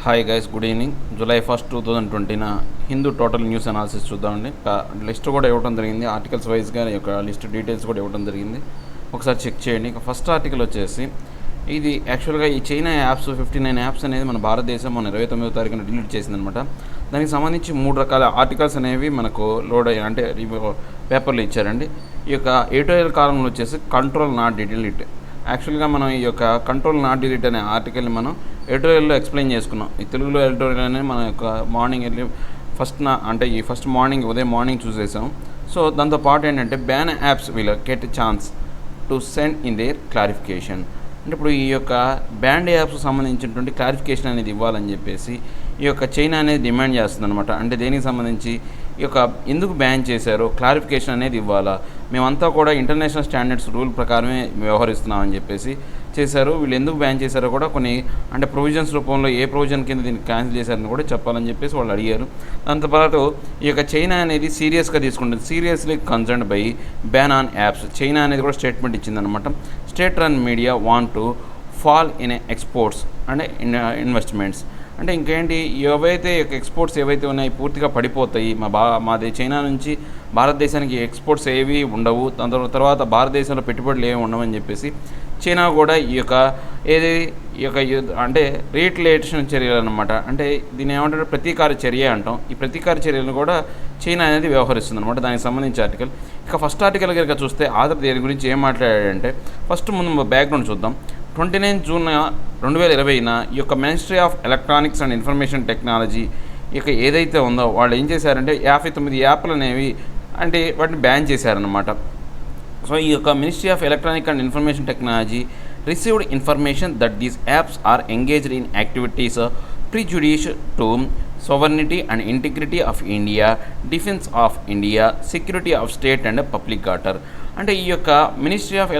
Hi guys, good evening. July 1, 2020 Hindu total news analysis చూద్దామండి. List కూడా ఇవ్వడం జరిగింది, ఆర్టికల్స్ వైజ్గా యొక్క లిస్ట్ డీటెయిల్స్ కూడా ఇవ్వడం జరిగింది. ఒకసారి చెక్ చేయండి. ఫస్ట్ ఆర్టికల్ వచ్చేసి ఇది యాక్చువల్గా ఈ చైనా యాప్స్ 59 యాప్స్ అనేది మన భారతదేశం మన 29వ తారీఖున డిలీట్ చేసిందనమాట. దానికి సంబంధించి 3 రకాల ఆర్టికల్స్ అనేవి మనకు లోడ్ అయ్యి అంటే పేపర్లు ఇచ్చారండి. ఈ యొక్క ఎడిటోరియల్ కాలంలో వచ్చేసి కంట్రోల్ నాట్ డిలీట్. యాక్చువల్గా మనం ఈ యొక్క కంట్రోల్ నాట్ డిలీట్ అనే ఆర్టికల్ని మనం ఎడిటోరియల్లో ఎక్స్ప్లెయిన్ చేసుకున్నాం. ఈ తెలుగులో ఎడిటోరియల్ అనేది మన యొక్క మార్నింగ్ వెళ్ళి ఫస్ట్ మార్నింగ్ ఉదయం మార్నింగ్ చూసేసాం. సో దాంతోపాటు ఏంటంటే ban apps will get chance to send in there clarification. అంటే ఇప్పుడు ఈ యొక్క బ్యాండ్ యాప్స్ సంబంధించినటువంటి క్లారిఫికేషన్ అనేది ఇవ్వాలని చెప్పేసి ఈ యొక్క చైనా అనేది డిమాండ్ చేస్తుంది అనమాట. అంటే దేనికి సంబంధించి ఈ యొక్క ఎందుకు బ్యాన్ చేశారో క్లారిఫికేషన్ అనేది ఇవ్వాలా, మేమంతా కూడా ఇంటర్నేషనల్ స్టాండర్డ్స్ రూల్ ప్రకారమే వ్యవహరిస్తున్నామని చెప్పేసి చేశారు. వీళ్ళు ఎందుకు బ్యాన్ చేశారో కూడా కొన్ని అంటే ప్రొవిజన్స్ రూపంలో ఏ ప్రొవిజన్ కింద దీన్ని క్యాన్సిల్ చేశారని కూడా చెప్పాలని చెప్పేసి వాళ్ళు అడిగారు. దాంతోపాటు ఈ యొక్క చైనా అనేది సీరియస్గా తీసుకుంటుంది, seriously concerned by ban on apps. China అనేది కూడా స్టేట్మెంట్ ఇచ్చిందనమాట. State run media want to fall in exports and investments. అంటే ఇంకేంటి, ఏవైతే ఎక్స్పోర్ట్స్ ఏవైతే ఉన్నాయో పూర్తిగా పడిపోతాయి. మాది చైనా నుంచి భారతదేశానికి ఎక్స్పోర్ట్స్ ఏవి ఉండవు, దాని తర్వాత భారతదేశంలో పెట్టుబడులు ఏమి ఉండవని చెప్పేసి చైనా కూడా ఈ యొక్క అంటే రీట్లేషన్ చర్యలు అనమాట. అంటే దీన్ని ఏమంటారు, ప్రతీకార చర్య అంటాం. ఈ ప్రతీకార చర్యలను కూడా చైనా అనేది వ్యవహరిస్తుంది అనమాట. దానికి సంబంధించి ఆర్టికల్. ఇక ఫస్ట్ ఆర్టికల్ కనుక చూస్తే ఆధార్ దేని గురించి ఏం మాట్లాడాడంటే, ఫస్ట్ ముందు బ్యాక్గ్రౌండ్ చూద్దాం. 29 జూన్ 2020 ఈ యొక్క ministry of electronics and information technology ఇక ఏదైతే ఉందో వాళ్ళు ఏం చేశారంటే 59 యాప్లు అనేవి అంటే వాటిని బ్యాన్ చేశారనమాట. సో ఈ యొక్క ministry of electronic and information technology received information that these apps are engaged in activities prejudice to sovereignty and integrity of India, defense of India, security of state and public order. అంటే ఈ యొక్క ministry of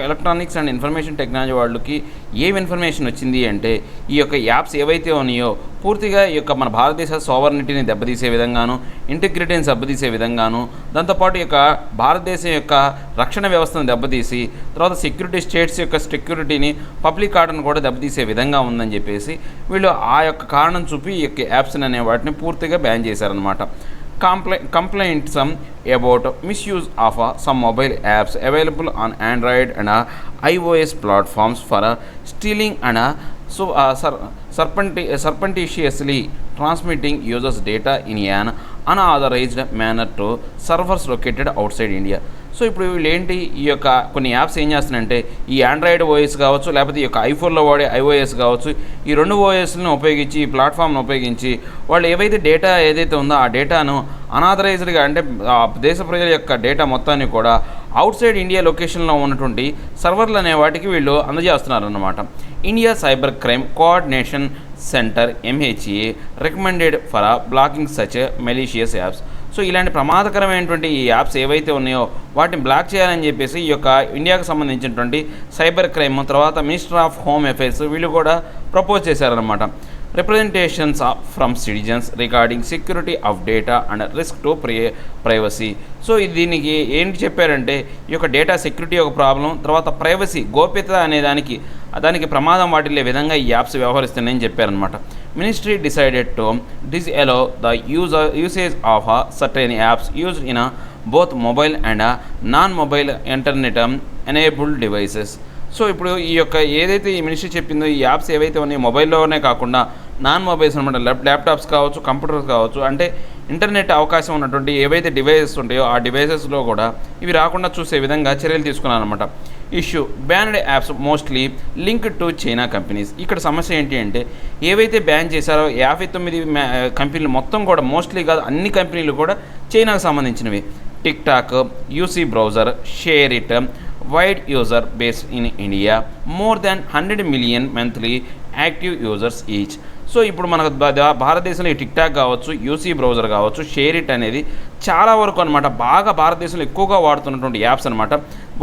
electronics and information technology వాళ్ళకి ఏం information వచ్చింది అంటే ఈ యొక్క apps ఏవైతే ఉన్నాయో పూర్తిగా ఈ యొక్క మన భారతదేశ సోవర్నిటీని దెబ్బతీసే విధంగాను, ఇంటిగ్రిటీని దెబ్బతీసే విధంగాను, దాంతోపాటు ఈ యొక్క భారతదేశం యొక్క రక్షణ వ్యవస్థను దెబ్బతీసి తర్వాత సెక్యూరిటీ స్టేట్స్ యొక్క సెక్యూరిటీని, పబ్లిక్ ఆర్డర్ని కూడా దెబ్బతీసే విధంగా ఉందని చెప్పేసి వీళ్ళు ఆ యొక్క కారణం చూపి ఈ యొక్క యాప్స్ అనే వాటిని పూర్తిగా బ్యాన్ చేశారనమాట. Complaints about misuse of some mobile apps available on Android and iOS platforms for stealing and surreptitiously transmitting users' data in an unauthorized manner to servers located outside India. So ఇప్పుడు వీళ్ళు ఏంటి, ఈ యొక్క కొన్ని apps ఏం చేస్తున్నాయంటే ఈ Android OS కావచ్చు, లేకపోతే ఈ యొక్క ఐఫోన్లో వాడే ఐఓఎస్ కావచ్చు, ఈ 2 ఓఎస్లను ఉపయోగించి ఈ ప్లాట్ఫామ్ను ఉపయోగించి వాళ్ళు ఏవైతే డేటా ఏదైతే ఉందో ఆ డేటాను అనాథరైజ్డ్గా అంటే దేశ ప్రజల యొక్క డేటా మొత్తాన్ని కూడా అవుట్ సైడ్ ఇండియా లొకేషన్లో ఉన్నటువంటి సర్వర్లు అనే వాటికి వీళ్ళు అందజేస్తున్నారన్నమాట. India cyber crime coordination centre MHA recommended for blocking such malicious apps. So ఇలాంటి ప్రమాదకరమైనటువంటి ఈ యాప్స్ ఏవైతే ఉన్నాయో వాటిని బ్లాక్ చేయాలని చెప్పేసి ఈ యొక్క ఇండియాకు సంబంధించినటువంటి సైబర్ క్రైమ్ తర్వాత మినిస్టర్ ఆఫ్ హోమ్ అఫైర్స్ వీళ్ళు కూడా ప్రపోజ్ చేశారనమాట. Representations from citizens regarding security of data and risk to privacy. So దీనికి ఏంటి చెప్పారంటే ఈ యొక్క డేటా సెక్యూరిటీ ఒక ప్రాబ్లం, తర్వాత ప్రైవసీ గోప్యత అనే దానికి ప్రమాదం వాటిల్లే విధంగా ఈ యాప్స్ వ్యవహరిస్తున్నాయని చెప్పారనమాట. Ministry decided to disallow the usage of certain apps used in both mobile and non mobile internet enabled devices. So ఇప్పుడు ఈ యొక్క ఏదైతే ఈ మినిస్ట్రీ చెప్పిందో ఈ యాప్స్ ఏవైతే ఉన్నాయో మొబైల్లోనే కాకుండా నాన్ మొబైల్స్ అనమాట, ల్యాప్టాప్స్ కావచ్చు, కంప్యూటర్స్ కావచ్చు, అంటే ఇంటర్నెట్ అవకాశం ఉన్నటువంటి ఏవైతే డివైసెస్ ఉంటాయో ఆ డివైసెస్లో కూడా ఇవి రాకుండా చూసే విధంగా చర్యలు తీసుకున్నారనమాట. Issue banned apps mostly linked to China companies. ఇక్కడ సమస్య ఏంటి అంటే ఏవైతే బ్యాన్ చేశారో 59 కంపెనీలు మొత్తం కూడా మోస్ట్లీ కాదు అన్ని కంపెనీలు కూడా చైనాకు సంబంధించినవి. TikTok, UC browser, share it, wide user base in India, more than 100 million monthly active users each. So ఇప్పుడు మనకు భారతదేశంలో ఈ టిక్ టాక్ కావచ్చు, యూసీ బ్రౌజర్ కావచ్చు, షేర్ ఇట్ అనేది చాలా వరకు అనమాట బాగా భారతదేశంలో ఎక్కువగా వాడుతున్నటువంటి యాప్స్ అనమాట.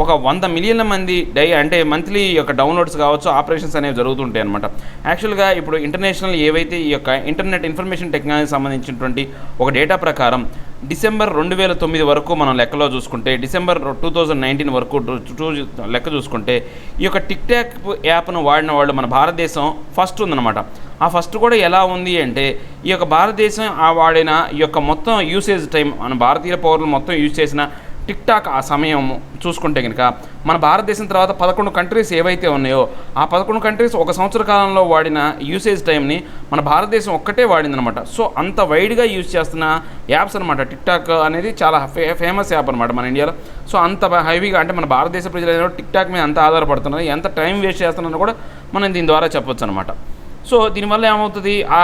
ఒక 100 మిలియన్ల మంది అంటే మంత్లీ యొక్క డౌన్లోడ్స్ కావచ్చు, ఆపరేషన్స్ అనేవి జరుగుతుంటాయి అనమాట. యాక్చువల్గా ఇప్పుడు ఇంటర్నేషనల్ ఏవైతే ఈ యొక్క ఇంటర్నెట్ ఇన్ఫర్మేషన్ టెక్నాలజీకి సంబంధించినటువంటి ఒక డేటా ప్రకారం డిసెంబర్ 2009 వరకు మనం లెక్కలో చూసుకుంటే, డిసెంబర్ 2019 వరకు లెక్క చూసుకుంటే ఈ యొక్క టిక్ టాక్ యాప్ను వాడిన వాళ్ళు మన భారతదేశం ఫస్ట్ ఉందన్నమాట. ఆ ఫస్ట్ కూడా ఎలా ఉంది అంటే ఈ యొక్క భారతదేశం వాడిన ఈ యొక్క మొత్తం యూసేజ్ టైం మన భారతీయ పౌరులు మొత్తం యూజ్ చేసిన టిక్టాక్ ఆ సమయం చూసుకుంటే కనుక మన భారతదేశం తర్వాత 11 కంట్రీస్ ఏవైతే ఉన్నాయో ఆ 11 కంట్రీస్ ఒక సంవత్సర కాలంలో వాడిన యూసేజ్ టైంని మన భారతదేశం ఒక్కటే వాడిందనమాట. సో అంత వైడ్గా యూజ్ చేస్తున్న యాప్స్ అనమాట. టిక్టాక్ అనేది చాలా ఫేమస్ యాప్ అనమాట మన ఇండియాలో. సో అంత హైవీగా అంటే మన భారతదేశ ప్రజలు టిక్టాక్ మీద అంత ఆధారపడుతున్నారు, ఎంత టైం వేస్ట్ చేస్తున్నారో కూడా మనం దీని ద్వారా చెప్పొచ్చు అనమాట. సో దీనివల్ల ఏమవుతుంది, ఆ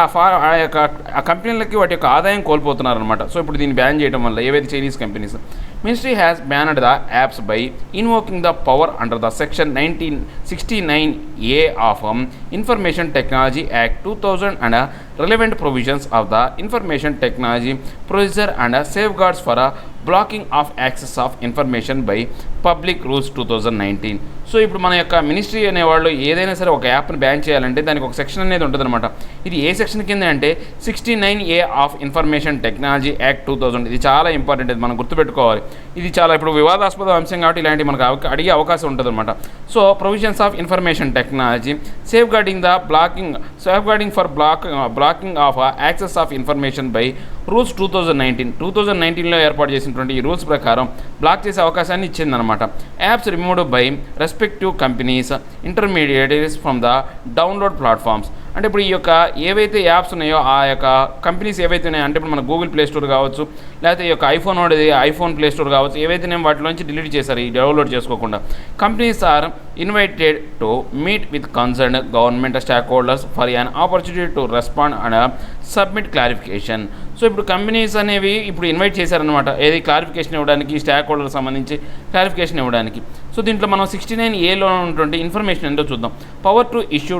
యొక్క ఆ కంపెనీలకి వాటి యొక్క ఆదాయం కోల్పోతున్నారనమాట. సో ఇప్పుడు దీన్ని బ్యాన్ చేయడం వల్ల ఏవైతే Chinese companies ministry has banned the apps by invoking the power under the section 1969A of information technology act 2000 and relevant provisions of the information technology procedure and safeguards for a blocking of access of information by public rules 2019. So ఇప్పుడు మన యొక్క ministry అనేవాళ్ళు ఏదైనా సరే ఒక యాప్ని ban చేయాలంటే దానికి ఒక సెక్షన్ అనేది ఉంటుందన్నమాట. ఇది ఏ సెక్షన్ కింద అంటే 69A of information technology act 2000. ఇది చాలా ఇంపార్టెంట్, ఇది మనం గుర్తుపెట్టుకోవాలి. ఇది చాలా ఇప్పుడు వివాదాస్పద అంశం కాబట్టి ఇలాంటి మనకు అడిగే అవకాశం ఉంటుందన్నమాట. So provisions of information technology safeguarding for blocking of access of information by rules 2019లో ఏర్పాటు చేసినటువంటి ఈ రూల్స్ ప్రకారం బ్లాక్ చేసే అవకాశాన్ని ఇచ్చిందనమాట. Apps removed by respective companies intermediaries from the download platforms. అంటే ఇప్పుడు ఈ యొక్క ఏవైతే యాప్స్ ఉన్నాయో ఆ యొక్క కంపెనీస్ ఏవైతే ఉన్నాయో అంటే ఇప్పుడు మన గూగుల్ ప్లే స్టోర్ కావచ్చు, లేకపోతే ఈ యొక్క ఐఫోన్ ప్లే స్టోర్ కావచ్చు, ఏవైతే నేను వాటిలోంచి డిలీట్ చేశారు ఈ డౌన్లోడ్ చేసుకోకుండా. Companies are invited to meet with concern government stockholders for an opportunity to respond and submit clarification. So ఇప్పుడు కంపెనీస్ అనేవి ఇప్పుడు ఇన్వైట్ చేశారనమాట, ఏది క్లారిఫికేషన్ ఇవ్వడానికి, స్టాక్ హోల్డర్ సంబంధించి క్లారిఫికేషన్ ఇవ్వడానికి. సో దీంట్లో మనం 69Aలో ఉన్నటువంటి ఇన్ఫర్మేషన్ ఏంటో చూద్దాం. Power to issue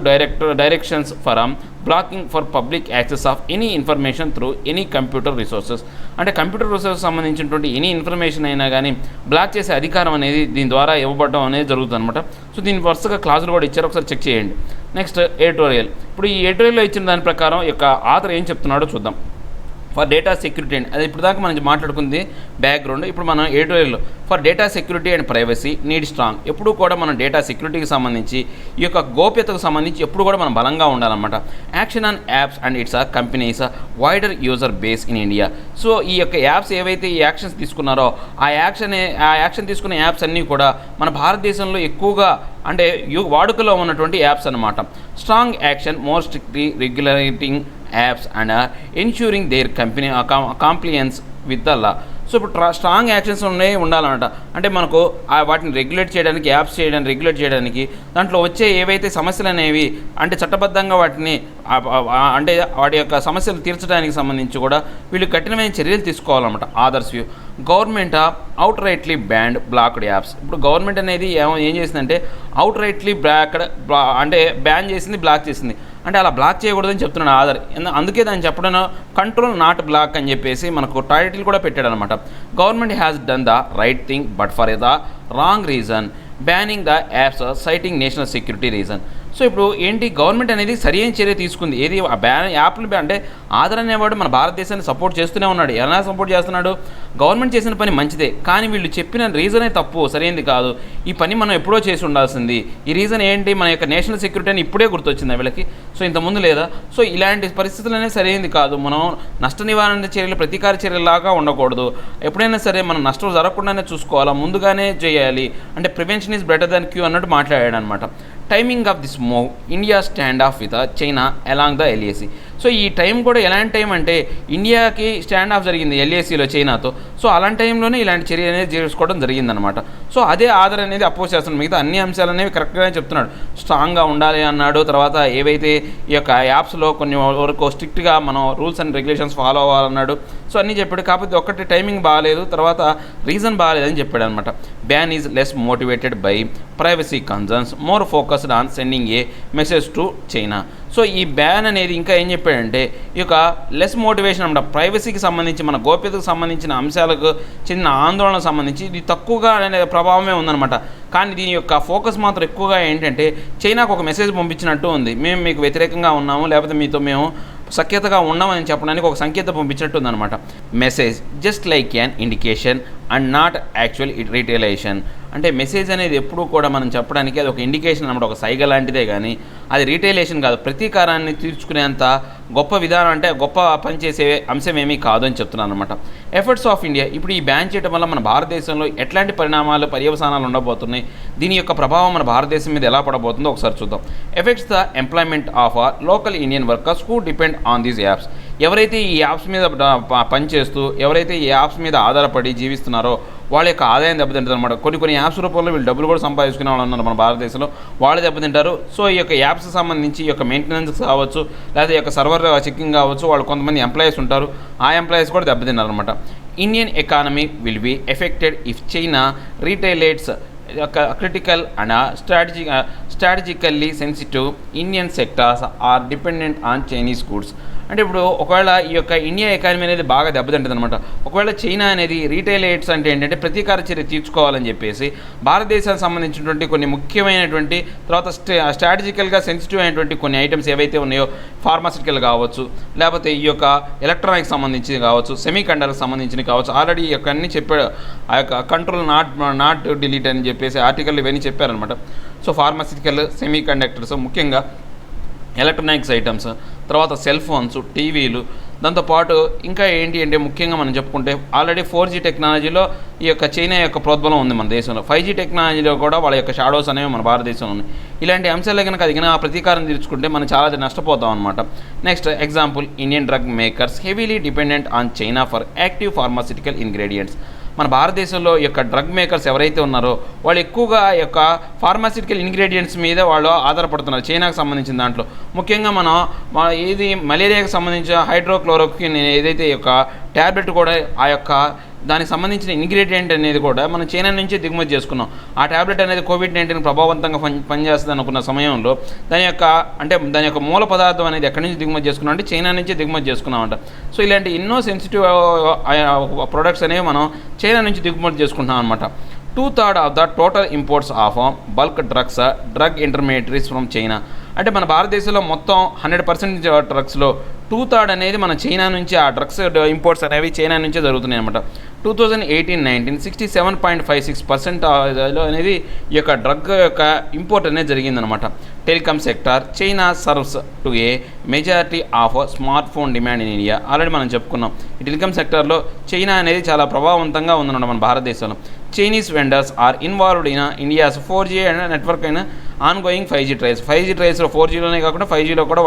directions for blocking for public access of any information through any computer resources. అంటే కంప్యూటర్ రిసోర్సెస్ సంబంధించినటువంటి ఎనీ ఇన్ఫర్మేషన్ అయినా కానీ బ్లాక్ చేసే అధికారం అనేది దీని ద్వారా ఇవ్వబడడం అనేది జరుగుతుంది అనమాట. సో దీని వరుసగా క్లాజులు కూడా ఇచ్చారు, ఒకసారి చెక్ చేయండి. Next editorial. ఇప్పుడు ఈ ఎడిటోరియల్లో ఇచ్చిన దాని ప్రకారం యొక్క ఆథర్ ఏం చెప్తున్నాడో చూద్దాం. ఫర్ డేటా సెక్యూరిటీ అండ్ అది ఇప్పుడు దాకా మనం మాట్లాడుకుంది బ్యాక్గ్రౌండ్. ఇప్పుడు మనం editorial for data security and privacy need strong. ఎప్పుడు కూడా మనం డేటా సెక్యూరిటీకి సంబంధించి ఈ యొక్క గోప్యతకు సంబంధించి ఎప్పుడు కూడా మనం బలంగా ఉండాలన్నమాట. Action on apps and it's companies wider user base in India. So ఈ యొక్క యాప్స్ ఏవైతే ఈ యాక్షన్స్ తీసుకున్నారో ఆ యాక్షన్ తీసుకున్న యాప్స్ అన్నీ కూడా మన భారతదేశంలో ఎక్కువగా అంటే వాడుకలో ఉన్నటువంటి యాప్స్ అన్నమాట. Strong action more strictly regulating apps and ensuring there company compliance with the law. So ఇప్పుడు స్ట్రాంగ్ యాక్షన్స్ ఉండాలన్నమాట. అంటే మనకు వాటిని రెగ్యులేట్ చేయడానికి, యాప్స్ రెగ్యులేట్ చేయడానికి దాంట్లో వచ్చే ఏవైతే సమస్యలు అనేవి అంటే చట్టబద్ధంగా వాటిని అంటే వాటి యొక్క సమస్యలు తీర్చడానికి సంబంధించి కూడా వీళ్ళు కఠినమైన చర్యలు తీసుకోవాలన్నమాట. Others view government out rightly banned blocked apps. ఇప్పుడు గవర్నమెంట్ అనేది ఏం చేసిందంటే అవుట్ రైట్లీ అంటే బ్యాన్ చేసింది, బ్లాక్ చేసింది. అంటే అలా బ్లాక్ చేయకూడదని చెప్తున్నాడు ఆధార్. అందుకే దాన్ని చెప్పడం కంట్రోల్ నాట్ బ్లాక్ అని చెప్పేసి మనకు టైటిల్ కూడా పెట్టాడు అనమాట. Government has done the right thing but for the wrong reason banning the apps citing national security reason. So ఇప్పుడు ఏంటి, గవర్నమెంట్ అనేది సరైన చర్య తీసుకుంది. ఏది యాప్లు అంటే ఆధార్ అనేవాడు మన భారతదేశాన్ని సపోర్ట్ చేస్తూనే ఉన్నాడు. ఎలా సపోర్ట్ చేస్తున్నాడు, గవర్నమెంట్ చేసిన పని మంచిదే, కానీ వీళ్ళు చెప్పిన రీజనే తప్పు, సరైనది కాదు. ఈ పని మనం ఎప్పుడో చేసి ఉండాల్సింది. ఈ రీజన్ ఏంటి, మన యొక్క నేషనల్ సెక్యూరిటీ అని ఇప్పుడే గుర్తొచ్చింది వీళ్ళకి. సో ఇంతకుముందు లేదా. సో ఇలాంటి పరిస్థితులు అనేది సరైనది కాదు. మనం నష్ట నివారణ చర్యలు ప్రతీకార చర్యలాగా ఉండకూడదు. ఎప్పుడైనా సరే మనం నష్టం జరగకుండానే చూసుకోవాలా, ముందుగానే చేయాలి. అంటే prevention is better than cure అన్నట్టు మాట్లాడాడు అనమాట. Timing of this move India standoff with China along the LAC. So ఈ టైం కూడా ఎలాంటి టైం అంటే ఇండియాకి స్టాండ్ ఆఫ్ జరిగింది ఎల్ఏసీలో చైనాతో. సో అలాంటి టైంలోనే ఇలాంటి చర్య అనేది చేసుకోవడం జరిగిందనమాట. సో అదే ఆధార్ అనేది అపోజ్ చేస్తున్నాడు. మిగతా అన్ని అంశాలు అనేవి కరెక్ట్గానే చెప్తున్నాడు. స్ట్రాంగ్గా ఉండాలి అన్నాడు. తర్వాత ఏవైతే ఈ యొక్క యాప్స్లో కొన్ని వరకు స్ట్రిక్ట్గా మనం రూల్స్ అండ్ రెగ్యులేషన్స్ ఫాలో అవ్వాలన్నాడు. సో అన్నీ చెప్పాడు. కాకపోతే ఒక్కటి టైమింగ్ బాగాలేదు, తర్వాత రీజన్ బాగాలేదని చెప్పాడు అనమాట. Ban is less motivated by privacy concerns more focused on sending A message to China. So ఈ బ్యాన్ అనేది ఇంకా ఏం చెప్పాడంటే ఈ యొక్క లెస్ మోటివేషన్ అన్నమాట. ప్రైవసీకి సంబంధించి మన గోప్యతకు సంబంధించిన అంశాలకు చెందిన ఆందోళనకు సంబంధించి ఇది తక్కువగా అనే ప్రభావమే ఉందన్నమాట. కానీ దీని యొక్క ఫోకస్ మాత్రం ఎక్కువగా ఏంటంటే చైనాకు ఒక మెసేజ్ పంపించినట్టు ఉంది. మేము మీకు వ్యతిరేకంగా ఉన్నాము, లేకపోతే మీతో మేము సఖ్యతగా ఉన్నామని చెప్పడానికి ఒక సంకేతం పంపించినట్టు ఉందన్నమాట. Message just like an indication and not actual retaliation. అంటే మెసేజ్ అనేది ఎప్పుడూ కూడా మనం చెప్పడానికి అది ఒక ఇండికేషన్ అన్నమాట, ఒక సైగ లాంటిదే కానీ అది రీటైలేషన్ కాదు, ప్రతీకారాన్ని తీర్చుకునేంత గొప్ప విధానం, అంటే గొప్ప పనిచేసే అంశం ఏమీ కాదు అని చెప్తున్నాను అనమాట. ఎఫర్ట్స్ ఆఫ్ ఇండియా, ఇప్పుడు ఈ బ్యాన్ చేయడం వల్ల మన భారతదేశంలో ఎట్లాంటి పరిణామాలు పర్యవసానాలు ఉండబోతున్నాయి, దీని యొక్క ప్రభావం మన భారతదేశం మీద ఎలా పడబోతుందో ఒకసారి చూద్దాం. Effects the employment of local Indian workers who depend on these apps. ఎవరైతే ఈ యాప్స్ మీద పనిచేస్తూ ఎవరైతే ఈ యాప్స్ మీద ఆధారపడి జీవిస్తున్నారో వాళ్ళ యొక్క ఆదాయం దెబ్బతింటుంది అనమాట. కొన్ని యాప్స్ రూపంలో వీళ్ళు డబ్బులు కూడా సంపాదించుకునే వాళ్ళు ఉన్నారు మన భారతదేశంలో, వాళ్ళు దెబ్బతింటారు. సో ఈ యొక్క యాప్స్ సంబంధించి ఈ యొక్క మెయింటెనెన్స్ కావచ్చు, లేదా ఈ యొక్క సర్వర్ చెకింగ్ కావచ్చు, వాళ్ళు కొంతమంది ఎంప్లాయీస్ ఉంటారు, ఆ ఎంప్లాయీస్ కూడా దెబ్బతిన్నారు అనమాట. Indian economy will be affected if China retaliates critical and strategically sensitive Indian sectors are dependent on Chinese goods. అంటే ఇప్పుడు ఒకవేళ ఈ యొక్క ఇండియా ఎకానమీ అనేది బాగా దెబ్బతింటుంది అనమాట. ఒకవేళ చైనా అనేది రీటైలేట్స్ అంటే ఏంటంటే ప్రతీకార చర్య తీర్చుకోవాలని చెప్పేసి భారతదేశానికి సంబంధించినటువంటి కొన్ని ముఖ్యమైనటువంటి తర్వాత స్ట్రాటజికల్గా సెన్సిటివ్ అయినటువంటి కొన్ని ఐటమ్స్ ఏవైతే ఉన్నాయో, ఫార్మాసిటికల్ కావచ్చు, లేకపోతే ఈ యొక్క ఎలక్ట్రానిక్స్ సంబంధించి కావచ్చు, సెమీ కండక్టర్కి సంబంధించినవి కావచ్చు, ఆల్రెడీ ఈ యొక్క అన్ని చెప్పాడు ఆ యొక్క కంట్రోల్ నాట్ డిలీట్ అని చెప్పేసి ఆర్టికల్ ఇవన్నీ చెప్పారనమాట. సో ఫార్మాసిటికల్, సెమీ కండక్టర్స్, ముఖ్యంగా ఎలక్ట్రానిక్స్ ఐటమ్స్, తర్వాత సెల్ ఫోన్స్, టీవీలు, దాంతోపాటు ఇంకా ఏంటి అంటే ముఖ్యంగా మనం చెప్పుకుంటే ఆల్రెడీ 4G టెక్నాలజీలో ఈ యొక్క చైనా యొక్క ప్రోద్బలం ఉంది మన దేశంలో. 5G టెక్నాలజీలో కూడా వాళ్ళ యొక్క షాడోస్ అనేవి మన భారతదేశంలో ఉన్నాయి. ఇలాంటి అంశాలే కనుక అది కనుక ప్రతీకారం తీర్చుకుంటే మనం చాలా నష్టపోతాం అనమాట. Next example, Indian drug makers heavily dependent on China for active pharmaceutical ingredients. మన భారతదేశంలో ఈ యొక్క డ్రగ్ మేకర్స్ ఎవరైతే ఉన్నారో వాళ్ళు ఎక్కువగా ఈ యొక్క ఫార్మాసిటికల్ ఇంగ్రీడియంట్స్ మీద వాళ్ళు ఆధారపడుతున్నారు చైనాకు సంబంధించిన దాంట్లో. ముఖ్యంగా మనం ఇది మలేరియాకి సంబంధించిన హైడ్రోక్లోరోక్విన్ ఏదైతే ఈ యొక్క ట్యాబ్లెట్ కూడా ఆ యొక్క దానికి సంబంధించిన ఇంగ్రీడియంట్ అనేది కూడా మనం చైనా నుంచే దిగుమతి చేసుకున్నాం. ఆ ట్యాబ్లెట్ అనేది కోవిడ్-19 ప్రభావవంతంగా పనిచేస్తుంది అనుకున్న సమయంలో దాని యొక్క మూల పదార్థం అనేది ఎక్కడి నుంచి దిగుమతి చేసుకున్నాం అంటే చైనా నుంచే దిగుమతి చేసుకున్నామంట. సో ఇలాంటి ఎన్నో సెన్సిటివ్ ప్రొడక్ట్స్ అనేవి మనం చైనా నుంచి దిగుమతి చేసుకుంటున్నాం అనమాట. 2/3 of the total imports of bulk drug intermediaries from China. అంటే మన భారతదేశంలో మొత్తం 100% డ్రగ్స్లో 2/3 అనేది మన చైనా నుంచి ఆ డ్రగ్స్ ఇంపోర్ట్స్ అనేవి చైనా నుంచే జరుగుతున్నాయి అనమాట. 2018-19 67.56% అనేది ఈ యొక్క డ్రగ్ యొక్క ఇంపోర్ట్ అనేది జరిగిందనమాట. Telecom sector, China serves to A majority of smart phone demand in India. Already మనం చెప్పుకున్నాం ఈ టెలికామ్ సెక్టార్లో చైనా అనేది చాలా ప్రభావవంతంగా ఉందన్నమాట మన భారతదేశంలో. Chinese vendors are involved in India's 4G and network అయిన ఆన్గోయింగ్ 5G ట్రయల్స్. 5G ట్రయల్స్లో 4Gలోనే కాకుండా 5Gలో కూడా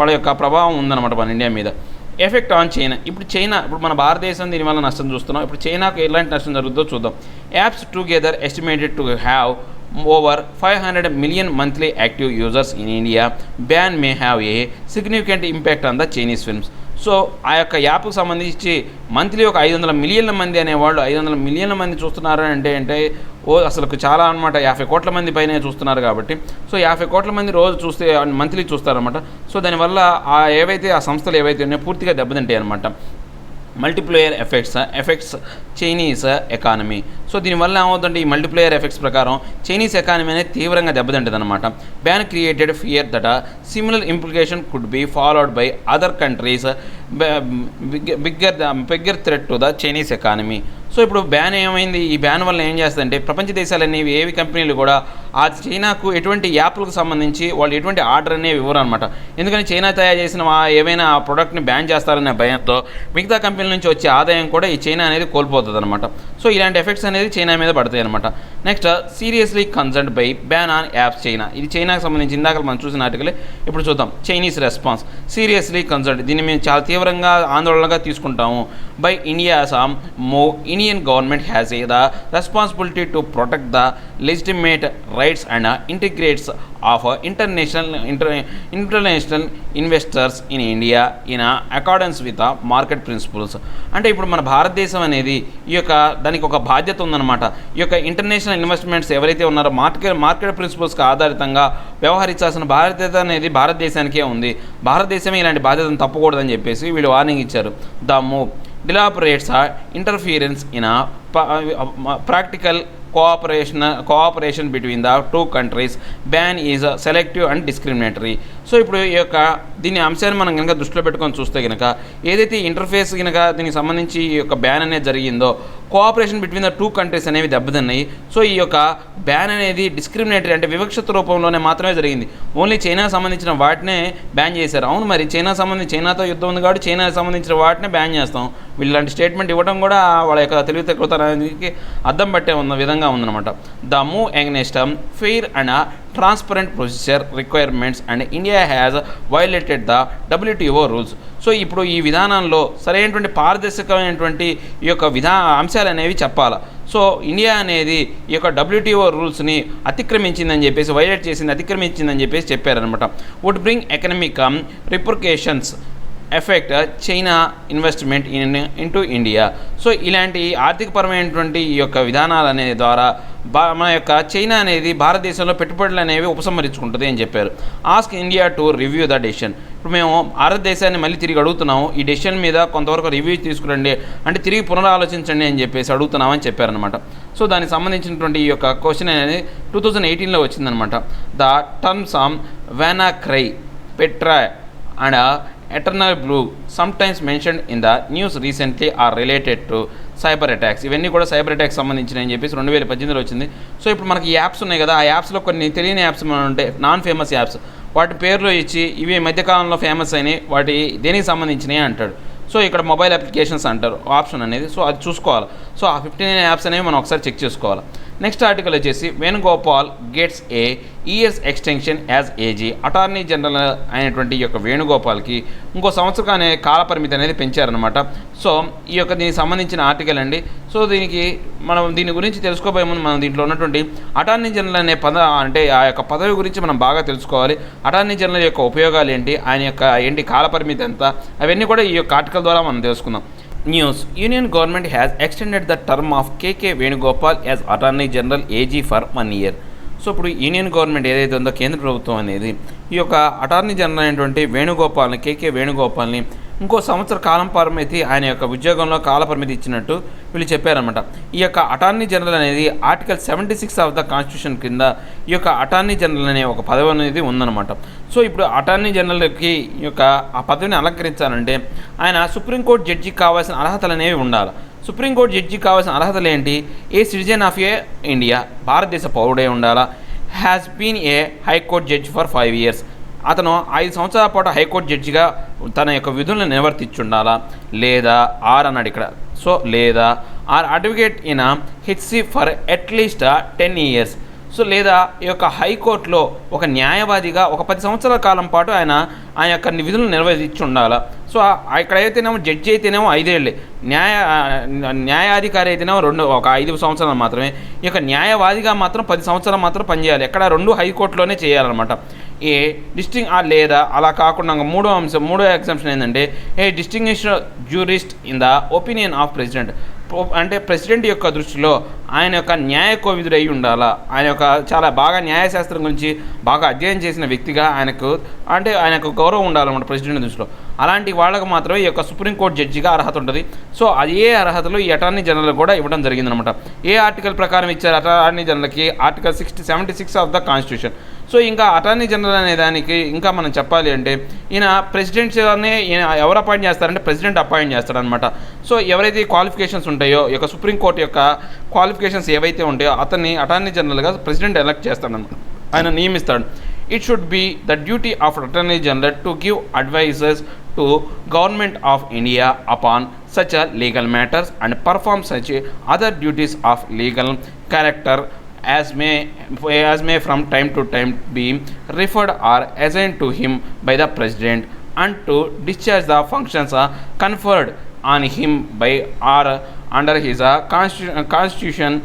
వాళ్ళ యొక్క ప్రభావం ఉందన్నమాట మన ఇండియా మీద. Effect on China. ఇప్పుడు మన భారతదేశం దీనివల్ల నష్టం చూస్తున్నాం. ఇప్పుడు చైనాకు ఎలాంటి నష్టం జరుగుతుందో చూద్దాం. Apps together estimated to have over 500 million monthly active users in India. Ban may have a significant impact on the Chinese films. So ఆ యొక్క యాప్కు సంబంధించి మంత్లీ ఒక 500 మిలియన్ల మంది అనేవాళ్ళు 500 మిలియన్ల మంది చూస్తున్నారు అంటే అసలు చాలా అనమాట. 50 కోట్ల మంది పైన చూస్తున్నారు కాబట్టి సో 50 కోట్ల మంది రోజు చూస్తే మంత్లీ చూస్తారనమాట. సో దానివల్ల ఆ సంస్థలు ఏవైతే ఉన్నాయో పూర్తిగా దెబ్బతింటాయి అనమాట. Multiplayer effects Chinese economy. So దీనివల్ల ఏమవుతుందంటే ఈ మల్టీప్లేయర్ ఎఫెక్ట్స్ ప్రకారం చైనీస్ ఎకానమీ అనేది తీవ్రంగా దెబ్బతింటుంది అనమాట. Ban created fear that similar implication could be followed by other countries bigger threat to the Chinese economy. So ఇప్పుడు బ్యాన్ ఏమైంది, ఈ బ్యాన్ వల్ల ఏం చేస్తుందంటే ప్రపంచ దేశాలన్నీ ఏవి కంపెనీలు కూడా ఆ చైనాకు ఎటువంటి యాప్లకు సంబంధించి వాళ్ళు ఎటువంటి ఆర్డర్ అనేవి ఇవ్వరు అనమాట. ఎందుకని చైనా తయారు చేసిన ఏవైనా ఆ ప్రోడక్ట్ని బ్యాన్ చేస్తారనే భయంతో మిగతా కంపెనీల నుంచి వచ్చే ఆదాయం కూడా ఈ చైనా అనేది కోల్పోతుంది అనమాట. సో ఇలాంటి ఎఫెక్ట్స్ అనేది చైనా మీద పడతాయి అనమాట. Next, seriously concerned by ban on apps China. ఇది చైనాకు సంబంధించి ఇందాక మనం చూసిన ఆర్టికల్. ఇప్పుడు చూద్దాం చైనీస్ రెస్పాన్స్. సీరియస్లీ కన్సర్న్డ్, దీన్ని మేము చాలా తీవ్రంగా ఆందోళనగా తీసుకుంటాము. By India's Indian government has the responsibility to protect the legitimate rights and integrates of international investors in India in accordance with the market principles. అంటే ఇప్పుడు మన భారతదేశం అనేది దానికి ఒక బాధ్యత ఉందన్నమాట. ఈ యొక్క ఇంటర్నేషనల్ ఇన్వెస్ట్మెంట్స్ ఎవరైతే ఉన్నారో మార్కెట్ ప్రిన్సిపల్స్కి ఆధారితంగా వ్యవహరించాల్సిన బాధ్యత అనేది భారతదేశానికే ఉంది. భారతదేశమే ఇలాంటి బాధ్యతను తప్పకూడదని చెప్పేసి వీళ్ళు వార్నింగ్ ఇచ్చారు. The move dilapidates interference in a practical cooperation between the two countries. Ban is selective and discriminatory. So ఇప్పుడు ఈ యొక్క దీని అంశాన్ని మనం కనుక దృష్టిలో పెట్టుకొని చూస్తే కనుక ఏదైతే ఇంటర్ఫేస్ కనుక దీనికి సంబంధించి ఈ యొక్క బ్యాన్ అనేది జరిగిందో కోఆపరేషన్ బిట్వీన్ ద 2 కంట్రీస్ అనేవి దెబ్బతిన్నాయి. సో ఈ యొక్క బ్యాన్ అనేది డిస్క్రిమినేటరీ అంటే వివక్షత రూపంలోనే మాత్రమే జరిగింది. ఓన్లీ చైనాకు సంబంధించిన వాటినే బ్యాన్ చేశారు. అవును, మరి చైనాతో యుద్ధం ఉంది కాబట్టి చైనాకు సంబంధించిన వాటినే బ్యాన్ చేస్తాం. వీళ్ళంటి స్టేట్మెంట్ ఇవ్వడం కూడా వాళ్ళ యొక్క తెలివితక్కువతనానికి అద్దం పట్టే ఉన్న విధంగా ఉందన్నమాట. The move against fair and transparent procedure requirements and India has violated the WTO rules. So ఇప్పుడు ఈ విధానంలో సరైనటువంటి పారదర్శకమైనటువంటి ఈ యొక్క అంశాలు అనేవి చెప్పాలి. సో ఇండియా అనేది ఈ యొక్క WTO రూల్స్ని అతిక్రమించిందని చెప్పేసి అతిక్రమించిందని చెప్పేసి చెప్పారనమాట. Would bring economic repercussions effect China investment into India. So ఇలాంటి ఆర్థికపరమైనటువంటి ఈ యొక్క విధానాలు అనేది ద్వారా మన యొక్క చైనా అనేది భారతదేశంలో పెట్టుబడులు అనేవి ఉపసంహరించుకుంటుంది అని చెప్పారు. Ask India to review the decision. ఇప్పుడు మేము భారతదేశాన్ని మళ్ళీ తిరిగి అడుగుతున్నాము, ఈ డెసిషన్ మీద కొంతవరకు రివ్యూ తీసుకురండి, అంటే తిరిగి పునరాలోచించండి అని చెప్పేసి అడుగుతున్నామని చెప్పారనమాట. సో దానికి సంబంధించినటువంటి ఈ యొక్క క్వశ్చన్ అనేది 2018లో వచ్చిందనమాట. The terms WannaCry, Petra and Eternal Blue sometimes mentioned in the news recently are related to cyber attacks. ఇవన్నీ కూడా సైబర్ అటాక్స్ సంబంధించినవి అని చెప్పేసి 2018లో వచ్చింది. సో ఇప్పుడు మనకి ఈ యాప్స్ ఉన్నాయి కదా, ఆ యాప్స్లో కొన్ని తెలియని యాప్స్ ఉంటాయి, నాన్ ఫేమస్ యాప్స్. వాటి పేర్లు ఇచ్చి ఇవి మధ్యకాలంలో ఫేమస్ అయినాయి, వాటి దేనికి సంబంధించినవి అంటాడు. సో ఇక్కడ మొబైల్ అప్లికేషన్స్ అంటారు ఆప్షన్ అనేది. సో అది చూసుకోవాలి. సో ఆ 15 యాప్స్ అనేవి మనం ఒకసారి చెక్ చేసుకోవాలి. నెక్స్ట్ ఆర్టికల్ వచ్చేసి Venugopal gets a years extension as AG. Attorney general అయినటువంటి ఈ యొక్క వేణుగోపాల్కి ఇంకో సంవత్సరం అనే కాల పరిమితి అనేది పెంచారనమాట. సో ఈ యొక్క దీనికి సంబంధించిన ఆర్టికల్ అండి. సో మనం దీని గురించి తెలుసుకోబోయే ముందు మనం దీంట్లో ఉన్నటువంటి అటార్నీ జనరల్ అనే అంటే ఆ యొక్క పదవి గురించి మనం బాగా తెలుసుకోవాలి. అటార్నీ జనరల్ యొక్క ఉపయోగాలు ఏంటి, ఆయన యొక్క కాల పరిమితి ఎంత, అవన్నీ కూడా ఈ యొక్క ఆర్టికల్ ద్వారా మనం తెలుసుకుందాం. News. Union government has extended the term of KK Venugopal as attorney general AG for 1 year. So ఇప్పుడు యూనియన్ గవర్నమెంట్ ఏదైతే ఉందో కేంద్ర ప్రభుత్వం అనేది ఈ యొక్క అటార్నీ జనరల్ అయినటువంటి కేకే వేణుగోపాల్ని ఇంకో సంవత్సర కాలం పరిమితి ఆయన యొక్క ఉద్యోగంలో కాల పరిమితి ఇచ్చినట్టు వీళ్ళు చెప్పారనమాట. ఈ యొక్క అటార్నీ జనరల్ అనేది ఆర్టికల్ 76 ఆఫ్ ద కాన్స్టిట్యూషన్ కింద ఈ యొక్క అటార్నీ జనరల్ అనే ఒక పదవి అనేది ఉందన్నమాట. సో ఇప్పుడు అటార్నీ జనరల్కి ఈ యొక్క ఆ పదవిని అలంకరించాలంటే ఆయన సుప్రీంకోర్టు జడ్జికి కావాల్సిన అర్హతలు అనేవి ఉండాలి. సుప్రీంకోర్టు జడ్జికి కావాల్సిన అర్హతలు ఏంటి? ఏ సిటిజన్ ఆఫ్ ఇండియా, భారతదేశ పౌరుడే ఉండాలా, has been a high court judge for 5 years. అతను 5 సంవత్సరాల పాటు హైకోర్టు జడ్జిగా తన యొక్క విధులను నిర్వర్తించుండాలా, లేదా అన్నాడు ఇక్కడ. సో లేదా advocate in HC for at least 10 years. So లేదా ఈ యొక్క హైకోర్టులో ఒక న్యాయవాదిగా ఒక 10 సంవత్సరాల కాలం పాటు ఆయన యొక్క విధులను నిర్వహించి ఉండాలి. సో ఇక్కడ అయితేనేమో జడ్జి అయితేనేమో 5 ఏళ్ళే, న్యాయాధికారి అయితేనేమో ఒక 5 సంవత్సరాలు మాత్రమే. ఈ యొక్క న్యాయవాదిగా మాత్రం 10 సంవత్సరాలు మాత్రం పనిచేయాలి. ఎక్కడ 2 హైకోర్టులోనే చేయాలన్నమాట. ఏ లేదా అలా కాకుండా మూడో ఎగ్జామ్షన్ ఏంటంటే a distinguished jurist in the opinion of president. అంటే ప్రెసిడెంట్ యొక్క దృష్టిలో ఆయన యొక్క న్యాయ కోవిదుడు అయి ఉండాలా, ఆయన యొక్క చాలా బాగా న్యాయశాస్త్రం గురించి బాగా అధ్యయనం చేసిన వ్యక్తిగా ఆయనకు గౌరవం ఉండాలన్నమాట ప్రెసిడెంట్ దృష్టిలో. అలాంటి వాళ్ళకు మాత్రమే ఈ యొక్క సుప్రీంకోర్టు జడ్జిగా అర్హత ఉంటుంది. సో అదే అర్హతలు ఈ అటార్నీ జనరల్ కూడా ఇవ్వడం జరిగిందనమాట. ఏ ఆర్టికల్ ప్రకారం ఇచ్చారు అటార్నీ జనరల్కి? Article 76 of the constitution. So ఇంకా అటార్నీ జనరల్ అనే దానికి ఇంకా మనం చెప్పాలి అంటే ఈయన ప్రెసిడెంట్నే ఎవరు అపాయింట్ చేస్తారంటే ప్రెసిడెంట్ అపాయింట్ చేస్తారనమాట. సో ఎవరైతే క్వాలిఫికేషన్స్ ఉంటాయో ఈ యొక్క సుప్రీంకోర్టు యొక్క క్వాలిఫికేషన్స్ ఏవైతే ఉంటాయో అతన్ని అటార్నీ జనరల్గా ప్రెసిడెంట్ ఎలక్ట్ చేస్తాడనమాట, ఆయన నియమిస్తాడు. It should be the duty of Attorney General to give advices to Government of India upon such a legal matters and perform such other duties of legal character as may from time to time be referred or assigned to him by the President, and to discharge the functions conferred on him by or under his constitution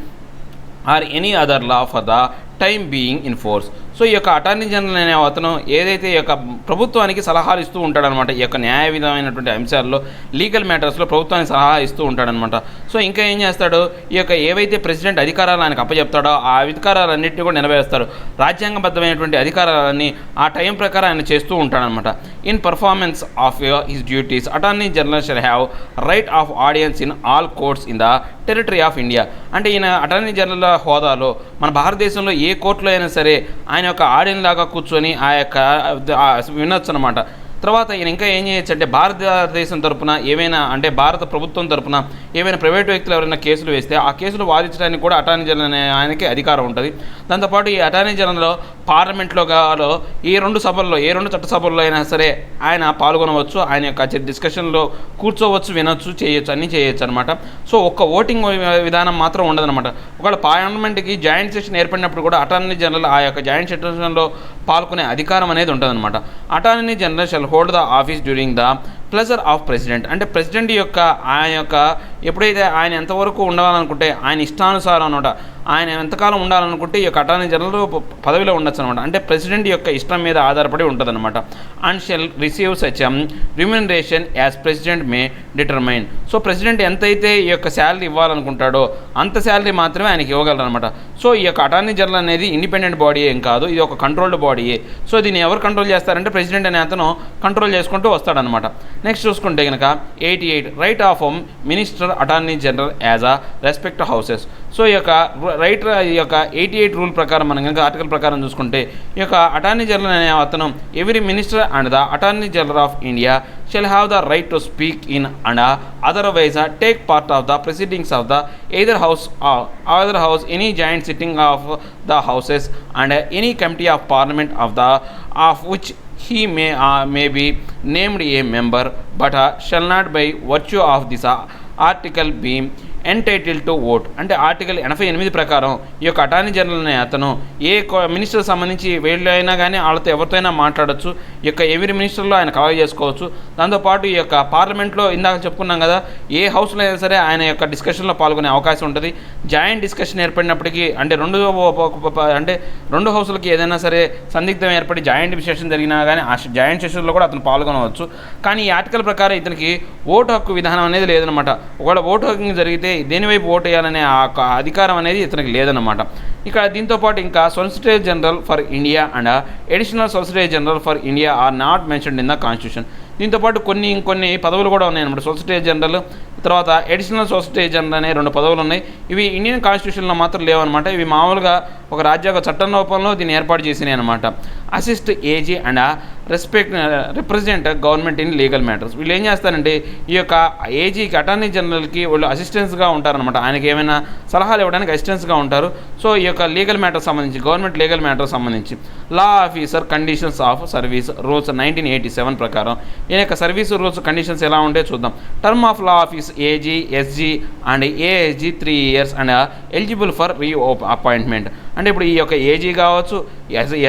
or any other law for the time being in force. So ఈ యొక్క attorney general అనే అతను ఏదైతే ఈ యొక్క ప్రభుత్వానికి సలహాలు ఇస్తూ ఉంటాడనమాట, ఈ యొక్క న్యాయ విధమైనటువంటి అంశాల్లో లీగల్ మ్యాటర్స్లో ప్రభుత్వానికి సలహా ఇస్తూ ఉంటాడనమాట. సో ఇంకా ఏం చేస్తాడు, ఈ యొక్క ఏవైతే ప్రెసిడెంట్ అధికారాలు ఆయనకు అప్పచెప్తాడో ఆ అధికారాలన్నింటినీ కూడా నెరవేరుస్తాడు. రాజ్యాంగబద్ధమైనటువంటి అధికారాలన్నీ ఆ టైం ప్రకారం ఆయన చేస్తూ ఉంటాడనమాట. In performance of his duties attorney general shall have right of audience in all courts in the territory of India. అంటే ఈయన అటార్నీ జనరల్ హోదాలో మన భారతదేశంలో ఏ కోర్టులో అయినా సరే ఆయన యొక్క ఆడియన్ లాగా కూర్చొని ఆ యొక్క వినొచ్చు అనమాట. తర్వాత ఈయన ఇంకా ఏం చేయొచ్చు అంటే భారతదేశం తరపున ఏమైనా అంటే భారత ప్రభుత్వం తరపున ఏమైనా ప్రైవేట్ వ్యక్తులు ఎవరైనా కేసులు వేస్తే ఆ కేసులు వాదించడానికి కూడా అటార్నీ జనరల్ అనే ఆయనకి అధికారం ఉంటుంది. దాంతోపాటు ఈ అటార్నీ జనరల్ పార్లమెంట్లో ఏ రెండు చట్టసభల్లో అయినా సరే ఆయన పాల్గొనవచ్చు, ఆయన యొక్క డిస్కషన్లో కూర్చోవచ్చు, వినొచ్చు, చేయొచ్చు, అన్నీ చేయొచ్చు అనమాట. సో ఒక్క ఓటింగ్ విధానం మాత్రం ఉండదన్నమాట. ఒకవేళ పార్లమెంట్కి జాయింట్ సెషన్ ఏర్పడినప్పుడు కూడా అటార్నీ జనరల్ ఆ యొక్క జాయింట్ సెషన్లో పాల్గొనే అధికారం అనేది ఉంటుందన్నమాట. Attorney general shall hold the office during the pleasure of president. అంటే ప్రెసిడెంట్ యొక్క ఆయన యొక్క ఎప్పుడైతే ఆయన ఎంతవరకు ఉండాలనుకుంటే ఆయన ఇష్టానుసారం అనమాట, ఆయన ఎంతకాలం ఉండాలనుకుంటే ఈ యొక్క అటార్నీ జనరల్ పదవిలో ఉండొచ్చు అనమాట. అంటే ప్రెసిడెంట్ యొక్క ఇష్టం మీద ఆధారపడి ఉంటుంది అనమాట. And shall receive such remuneration as president may determine. So president ఎంతైతే ఈ యొక్క శాలరీ ఇవ్వాలనుకుంటాడో అంత శాలరీ మాత్రమే ఆయనకి ఇవ్వగలరు అనమాట. సో ఈ యొక్క అటార్నీ జనరల్ అనేది ఇండిపెండెంట్ బాడీ ఏం కాదు, ఇది ఒక కంట్రోల్డ్ బాడీయే. సో దీన్ని ఎవరు కంట్రోల్ చేస్తారంటే ప్రెసిడెంట్ అనే అతను కంట్రోల్ చేసుకుంటూ వస్తాడనమాట. నెక్స్ట్ చూసుకుంటే కనుక 88 right of minister attorney general as a respect houses. So ఈ యొక్క ఈ యొక్క 88 రూల్ ప్రకారం మనం కనుక ఆర్టికల్ ప్రకారం చూసుకుంటే ఈ యొక్క అటార్నీ జనరల్ అనే అతను every minister and the attorney general of India shall have the right to speak in and otherwise take part of the proceedings of the either house any joint sitting of the houses and any committee of parliament of which he may be named a member but shall not by virtue of this article be entitle to vote. అంటే article 88 ప్రకారం ఈ యొక్క attorney general అనే అతను ఏ minister సంబంధించి వీళ్ళు అయినా కానీ వాళ్ళతో ఎవరితో అయినా మాట్లాడచ్చు, ఈ యొక్క ఎవరి మినిస్టర్లో ఆయన కవర్ చేసుకోవచ్చు. దాంతోపాటు ఈ యొక్క పార్లమెంట్లో ఇందాక చెప్పుకున్నాం కదా, ఏ హౌస్లో అయినా సరే ఆయన యొక్క డిస్కషన్లో పాల్గొనే అవకాశం ఉంటుంది. జాయింట్ డిస్కషన్ ఏర్పడినప్పటికీ అంటే రెండు హౌస్లకి ఏదైనా సరే సందిగ్ధం ఏర్పడి జాయింట్ సెషన్ జరిగినా కానీ ఆ జాయింట్ సెషన్లో కూడా అతను పాల్గొనవచ్చు. కానీ ఈ ఆర్టికల్ ప్రకారం ఇతనికి ఓటు హక్కు విధానం అనేది లేదనమాట. ఒకవేళ ఓటు హక్కు జరిగితే దేనివైపు ఓటు వేయాలనే ఆ అధికారం అనేది ఇతనికి లేదన్నమాట. ఇక దీంతోపాటు ఇంకా solicitor general for India and additional solicitor general for India are not mentioned in the constitution. దీంతోపాటు ఇంకొన్ని పదవులు కూడా ఉన్నాయన్నమాట. సొలిసిటర్ జనరల్ తర్వాత అడిషనల్ సొలిసిటర్ జనరల్ అనే 2 పదవులు ఉన్నాయి. ఇవి ఇండియన్ కాన్స్టిట్యూషన్లో మాత్రం లేవన్నమాట. ఇవి మామూలుగా ఒక రాజ్యాంగ చట్టం రూపంలో దీన్ని ఏర్పాటు చేసినాయి అనమాట. Assist AG and represent government in legal matters. వీళ్ళు ఏం చేస్తారంటే ఈ యొక్క ఏజీకి అటార్నీ జనరల్కి వాళ్ళు అసిస్టెన్స్గా ఉంటారనమాట. ఆయనకి ఏమైనా సలహాలు ఇవ్వడానికి అసిస్టెన్స్గా ఉంటారు. సో ఈ యొక్క లీగల్ మ్యాటర్స్ సంబంధించి గవర్నమెంట్ లీగల్ మ్యాటర్స్ సంబంధించి law officer conditions of service rules 1987 ప్రకారం ఈయన యొక్క సర్వీస్ రూల్స్ కండిషన్స్ ఎలా ఉంటే చూద్దాం. Term of law office AG SG and ASG 3 years and eligible for appointment. అంటే ఇప్పుడు ఈ యొక్క ఏజీ కావచ్చు,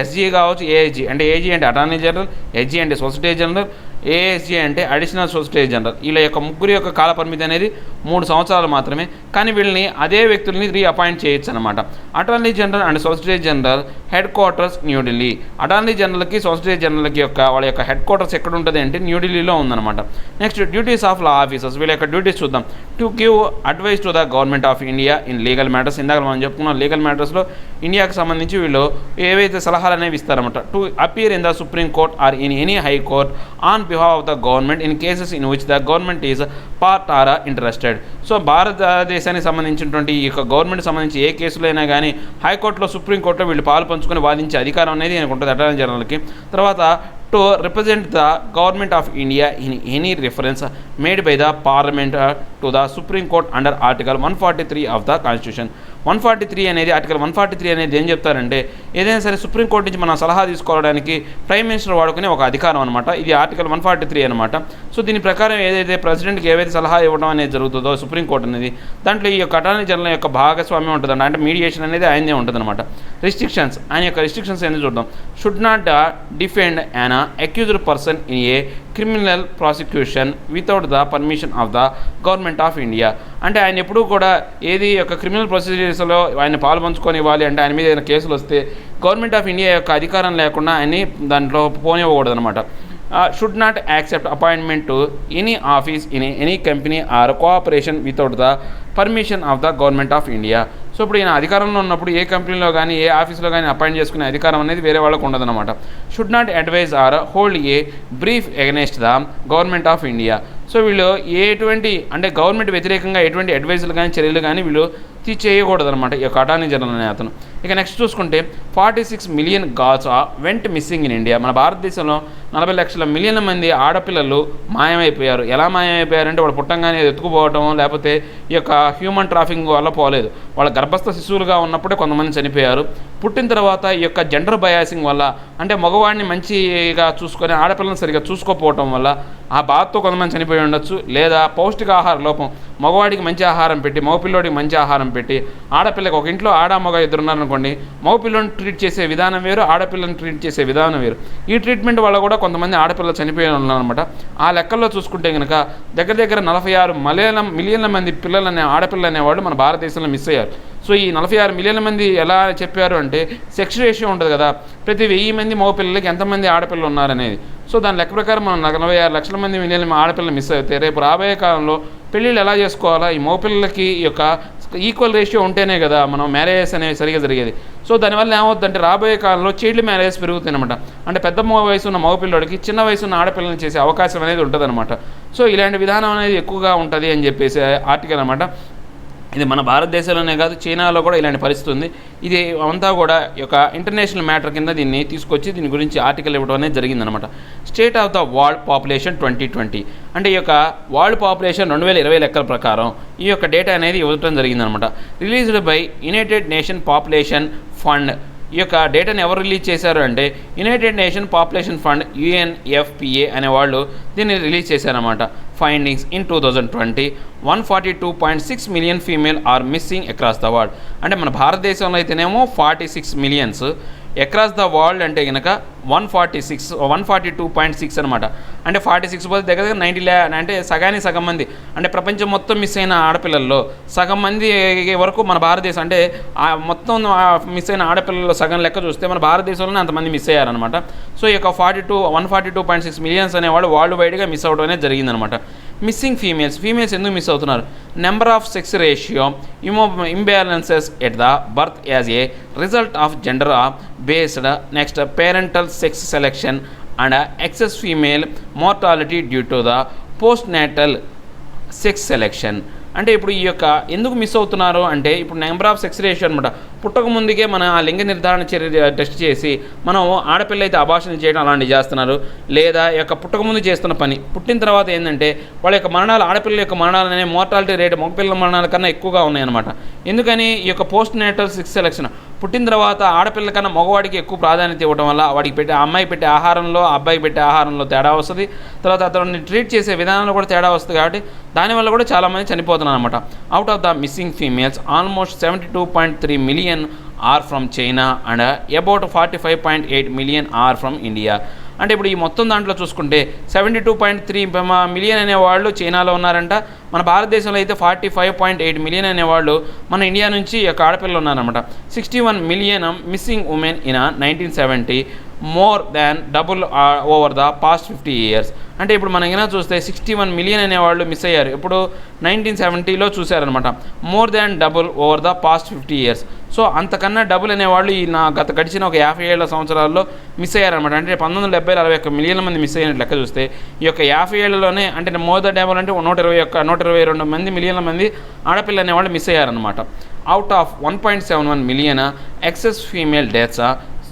ఎస్జీ కావచ్చు, ఏఎస్జీ అంటే ఏజీ అంటే అటార్నీ జనరల్, ఎస్జీ అంటే సొలిసిటర్ జనరల్, ఏఎస్జీ అంటే అడిషనల్ సొలిసిటర్ జనరల్. వీళ్ళ యొక్క ముగ్గురు యొక్క కాల పరిమితి అనేది 3 సంవత్సరాలు మాత్రమే. కానీ వీళ్ళని అదే వ్యక్తుల్ని రీఅపాయింట్ చేయొచ్చు అనమాట. Attorney general and solicitor general head quarters New Delhi. Attorney జనరల్కి సొలిసిటర్ జనరల్కి వాళ్ళ యొక్క హెడ్ క్వార్టర్స్ ఎక్కడ ఉంటుంది అంటే న్యూఢిల్లీలో ఉందన్నమాట. Next duties of law officers. వీళ్ళ యొక్క డ్యూటీస్ చూద్దాం. To give advice to the government of India in legal matters. ఇందాక మనం చెప్పుకున్నాం లీగల్ మ్యాటర్స్లో ఇండియాకి సంబంధించి వీళ్ళు ఏవైతే సలహాలు అనేవి ఇస్తారన్నమాట. To appear in the supreme court or in any high court on behalf of the government in cases in which the government is part or interested. So భారతదేశానికి సంబంధించినటువంటి ఈ యొక్క గవర్నమెంట్ సంబంధించి ఏ కేసులో అయినా కానీ హైకోర్టులో సుప్రీంకోర్టులో వీళ్ళు పాలు పంచుకొని వాదించే అధికారం అనేది ఆయనకు ఉంటుంది అటార్నీ జనరల్కి. తర్వాత to represent the government of India in any reference made by the Parliament to the Supreme Court under Article 143 of the Constitution. 143 అనేది ఆర్టికల్ 143 అనేది ఏం చెప్తారంటే ఏదైనా సరే సుప్రీంకోర్టు నుంచి మనం సలహా తీసుకోవడానికి ప్రైమ్ మినిస్టర్ వాడుకునే ఒక అధికారం అనమాట. ఇది ఆర్టికల్ 143 అనమాట. సో దీని ప్రకారం ఏదైతే ప్రెసిడెంట్కి ఏవైతే సలహా ఇవ్వడం అనేది జరుగుతుందో సుప్రీంకోర్టు అనేది దాంట్లో ఈ యొక్క అటార్నీ జనరల్ యొక్క భాగస్వామ్యం ఉంటుందండి. అంటే మీడియేషన్ అనేది ఆయనే ఉంటుందన్నమాట. రిస్ట్రిక్షన్స్, ఆయన యొక్క రిస్ట్రిక్షన్స్ ఏంటి చూద్దాం. Should not defend an accused person in a criminal prosecution without the permission of the government of India. అంటే ఆయన ఎప్పుడూ కూడా ఏది యొక్క క్రిమినల్ ప్రొసీజర్స్లో ఆయన పాల్పంచుకొని ఇవ్వాలి అంటే ఆయన మీద ఏదైనా కేసులు వస్తే గవర్నమెంట్ ఆఫ్ ఇండియా యొక్క అధికారం లేకుండా ఆయన్ని దాంట్లో పోనివ్వకూడదు అనమాట. Should not accept appointment to any office in any company or cooperation without the permission of the government of India. So ఇప్పుడు ఈయన అధికారంలో ఉన్నప్పుడు ఏ కంపెనీలో కానీ ఏ ఆఫీస్లో కానీ అపాయింట్ చేసుకునే అధికారం అనేది వేరే వాళ్ళకు ఉండదన్నమాట. Should not advise or hold a brief against the government of India. So వీళ్ళు ఎటువంటి అంటే గవర్నమెంట్ వ్యతిరేకంగా ఎటువంటి అడ్వైజులు కానీ చర్యలు కానీ వీళ్ళు చేయకూడదు అనమాట ఈ యొక్క అటార్నీ జనరల్ అనే అతను. ఇక నెక్స్ట్ చూసుకుంటే 46 million girls vent missing in India. మన భారతదేశంలో 40 లక్షల మిలియన్ల మంది ఆడపిల్లలు మాయమైపోయారు. ఎలా మాయమైపోయారంటే వాళ్ళు పుట్టంగానే ఎత్తుకుపోవడం, లేకపోతే ఈ యొక్క హ్యూమన్ ట్రాఫికింగ్ వల్ల పోలేదు. వాళ్ళ గర్భస్థ శిశువులుగా ఉన్నప్పుడే కొంతమంది చనిపోయారు. పుట్టిన తర్వాత ఈ యొక్క జెండర్ బయాసింగ్ వల్ల, అంటే మగవాడిని మంచిగా చూసుకొని ఆడపిల్లని సరిగా చూసుకోకపోవడం వల్ల ఆ బాధతో కొంతమంది చనిపోయి ఉండొచ్చు. లేదా పౌష్టికాహార లోపం, మగవాడికి మంచి ఆహారం పెట్టి మగపిల్లోడికి మంచి ఆహారం పెట్టి, ఆడపిల్లకి ఒక ఇంట్లో ఆడ మగ ఇద్దరు ఉన్నారనుకోండి, మగపిల్లని ట్రీట్ చేసే విధానం వేరు, ఆడపిల్లని ట్రీట్ చేసే విధానం వేరు. ఈ ట్రీట్మెంట్ వల్ల కూడా కొంతమంది ఆడపిల్లలు చనిపోయి ఉన్నారనమాట. ఆ లెక్కల్లో చూసుకుంటే కనుక దగ్గర 46 మిలియన్ల మంది ఆడపిల్లలు అనేవాళ్ళు మన భారతదేశంలో మిస్ అయ్యారు. సో ఈ 46 మిలియన్ల మంది ఎలా చెప్పారు అంటే సెక్స్ రేషియో ఉంటుంది కదా, ప్రతి 1000 మంది మగపిల్లలకి ఎంతమంది ఆడపిల్లలు ఉన్నారనేది. సో దాని లెక్క ప్రకారం మనం 46 లక్షల మంది మిలియన్ ఆడపిల్లలు మిస్ అయితే రేపు రాబోయే కాలంలో పెళ్ళిళ్ళు ఎలా చేసుకోవాలా, ఈ మగపిల్లలకి ఈ యొక్క ఈక్వల్ రేషియో ఉంటేనే కదా మనం మ్యారేజెస్ అనేవి సరిగా జరిగేది. సో దానివల్ల ఏమవుతుందంటే రాబోయే కాలంలో చైల్డ్ మ్యారేజెస్ పెరుగుతాయి అనమాట. అంటే పెద్ద వయసు ఉన్న మగపిల్లడికి చిన్న వయసు ఉన్న ఆడపిల్లని చేసే అవకాశం అనేది ఉంటుందన్నమాట. సో ఇలాంటి విధానం అనేది ఎక్కువగా ఉంటుంది అని చెప్పేసి ఆర్టికల్ అనమాట. ఇది మన భారతదేశంలోనే కాదు, చైనాలో కూడా ఇలాంటి పరిస్థితి ఉంది. ఇది అంతా కూడా ఈ యొక్క ఇంటర్నేషనల్ మ్యాటర్ కింద దీన్ని తీసుకొచ్చి దీని గురించి ఆర్టికల్ ఇవ్వడం అనేది జరిగిందనమాట. State of the world population 2020 అంటే ఈ యొక్క వరల్డ్ పాపులేషన్ 2020 లెక్కల ప్రకారం ఈ యొక్క డేటా అనేది ఇవ్వడం జరిగిందనమాట. Released by United Nation population fund. ఈ యొక్క డేటాని ఎవరు రిలీజ్ చేశారు అంటే United Nation population fund UNFPA అనే వాళ్ళు దీన్ని రిలీజ్ చేశారన్నమాట. Findings in 2020 142.6 million female are missing across the world. అంటే మన భారతదేశంలో అయితేనేమో 46 మిలియన్స్, అక్రాస్ ద వరల్డ్ అంటే కనుక 142.6 అనమాట. అంటే 46 పోతే దగ్గర 90 అంటే సగానికి సగం మంది, అంటే ప్రపంచం మొత్తం మిస్ అయిన ఆడపిల్లల్లో సగం మంది వరకు మన భారతదేశం, అంటే మొత్తం మిస్ అయిన ఆడపిల్లల్లో సగం లెక్క చూస్తే మన భారతదేశంలోనే అంతమంది మిస్ అయ్యారనమాట. సో ఈ యొక్క 142.6 మిలియన్స్ అనేవాళ్ళు వరల్డ్ వైడ్గా మిస్ అవడం అనేది జరిగిందనమాట. మిస్సింగ్ ఫీమేల్స్ ఎందుకు మిస్ అవుతున్నారు? Number of sex ratio imbalances at the birth as a result of gender based, next parental sex selection and excess female mortality due to the post natal sex selection. అంటే ఇప్పుడు ఈ యొక్క ఎందుకు miss అవుతున్నారు అంటే ఇప్పుడు number of sex ratio అనమాట. పుట్టక ముందుకే మన ఆ లింగ నిర్ధారణ చర్య టెస్ట్ చేసి మనం ఆడపిల్ల అయితే అబార్షన్ చేయడం అలాంటివి చేస్తున్నారు. లేదా ఈ యొక్క పుట్టక ముందు చేస్తున్న పని, పుట్టిన తర్వాత ఏంటంటే వాళ్ళ యొక్క మరణాలు, ఆడపిల్లల యొక్క మరణాలు అనే మోర్టాలిటీ రేట్ మగపిల్లల మరణాల కన్నా ఎక్కువగా ఉన్నాయన్నమాట. ఎందుకని ఈ యొక్క పోస్ట్ నేటల్ సెక్స్ సెలెక్షన్, పుట్టిన తర్వాత ఆడపిల్ల కన్నా మగవాడికి ఎక్కువ ప్రాధాన్యత ఇవ్వడం వల్ల వాడికి పెట్టే అమ్మాయి పెట్టే ఆహారంలో అబ్బాయికి పెట్టే ఆహారంలో తేడా వస్తుంది. తర్వాత అతన్ని ట్రీట్ చేసే విధానంలో కూడా తేడా వస్తుంది. కాబట్టి దానివల్ల కూడా చాలామంది చనిపోతున్నారు అనమాట. Out of the missing females almost 72.3 million are from China and about 45.8 million are from India. అంటే ఇప్పుడు ఈ మొత్తం దాంట్లో చూసుకుంటే 72.3 మిలియన్ అనేవాళ్ళు చైనాలో ఉన్నారంట. మన భారతదేశంలో అయితే 45.8 మిలియన్ అనేవాళ్ళు మన ఇండియా నుంచి యొక్క ఆడపిల్లలు ఉన్నారనమాట. 61 million missing women in 1970, more than double over the past 50 years. అంటే ఇప్పుడు మనం ఏమైనా చూస్తే 61 మిలియన్ అనేవాళ్ళు మిస్ అయ్యారు. ఇప్పుడు 1970లో చూశారనమాట. More than double over the past 50 years. So అంతకన్నా డబుల్ అనేవాళ్ళు ఈ గడిచిన ఒక 50 సంవత్సరాల్లో మిస్ అయ్యారనమాట. అంటే 1970 41 మిలియన్ల మంది మిస్ అయినట్టు లెక్క చూస్తే ఈ యొక్క 50 ఏళ్లలోనే అంటే మోర్ ద డబుల్ అంటే 122 మిలియన్ల మంది ఆడపిల్ల అనేవాళ్ళు మిస్ అయ్యారనమాట. Out of 1.71 million excess female deaths,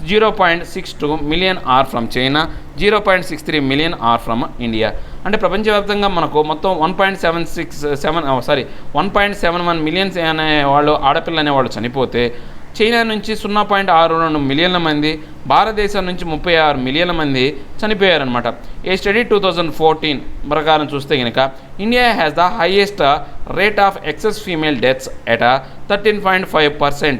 0.62 million are from China, 0.63 million are from India. అంటే ప్రపంచవ్యాప్తంగా మనకు మొత్తం 1.71 మిలియన్స్ అనేవాళ్ళు ఆడపిల్ల అనేవాళ్ళు చనిపోతే చైనా నుంచి 0.62 మిలియన్ల మంది, భారతదేశం నుంచి 36 మిలియన్ల మంది చనిపోయారనమాట. ఏ స్టడీ 2014 ప్రకారం చూస్తే కనుక India has the highest rate of excess female deaths at 13.5%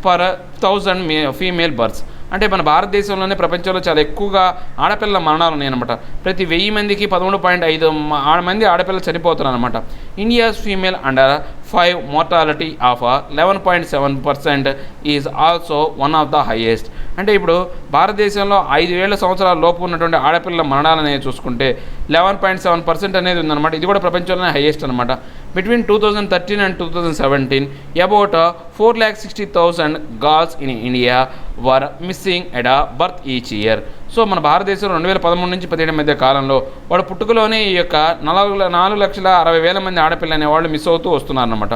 per 1000 female births. అంటే మన భారతదేశంలోనే ప్రపంచంలో చాలా ఎక్కువగా ఆడపిల్లల మరణాలు ఉన్నాయన్నమాట. ప్రతి 1000 మందికి 13.5 మంది ఆడపిల్లలు చనిపోతున్నారు అనమాట. India's female under 5 mortality of 11.7% is also one of the highest. అంటే ఇప్పుడు భారతదేశంలో 5 సంవత్సరాల లోపు ఉన్నటువంటి ఆడపిల్లల మరణాలు అనేది చూసుకుంటే 11.7% అనేది ఉందన్నమాట. ఇది కూడా ప్రపంచంలోనే హైయెస్ట్ అనమాట. Between 2013 and 2017 about 4,60,000 girls in India were missing at a birth each year. So మన భారతదేశంలో 2013 నుంచి 17 మధ్య కాలంలో వాడు పుట్టుకలోనే ఈ యొక్క 4,60,60,000 మంది ఆడపిల్ల అనేవాళ్ళు మిస్ అవుతూ వస్తున్నారన్నమాట.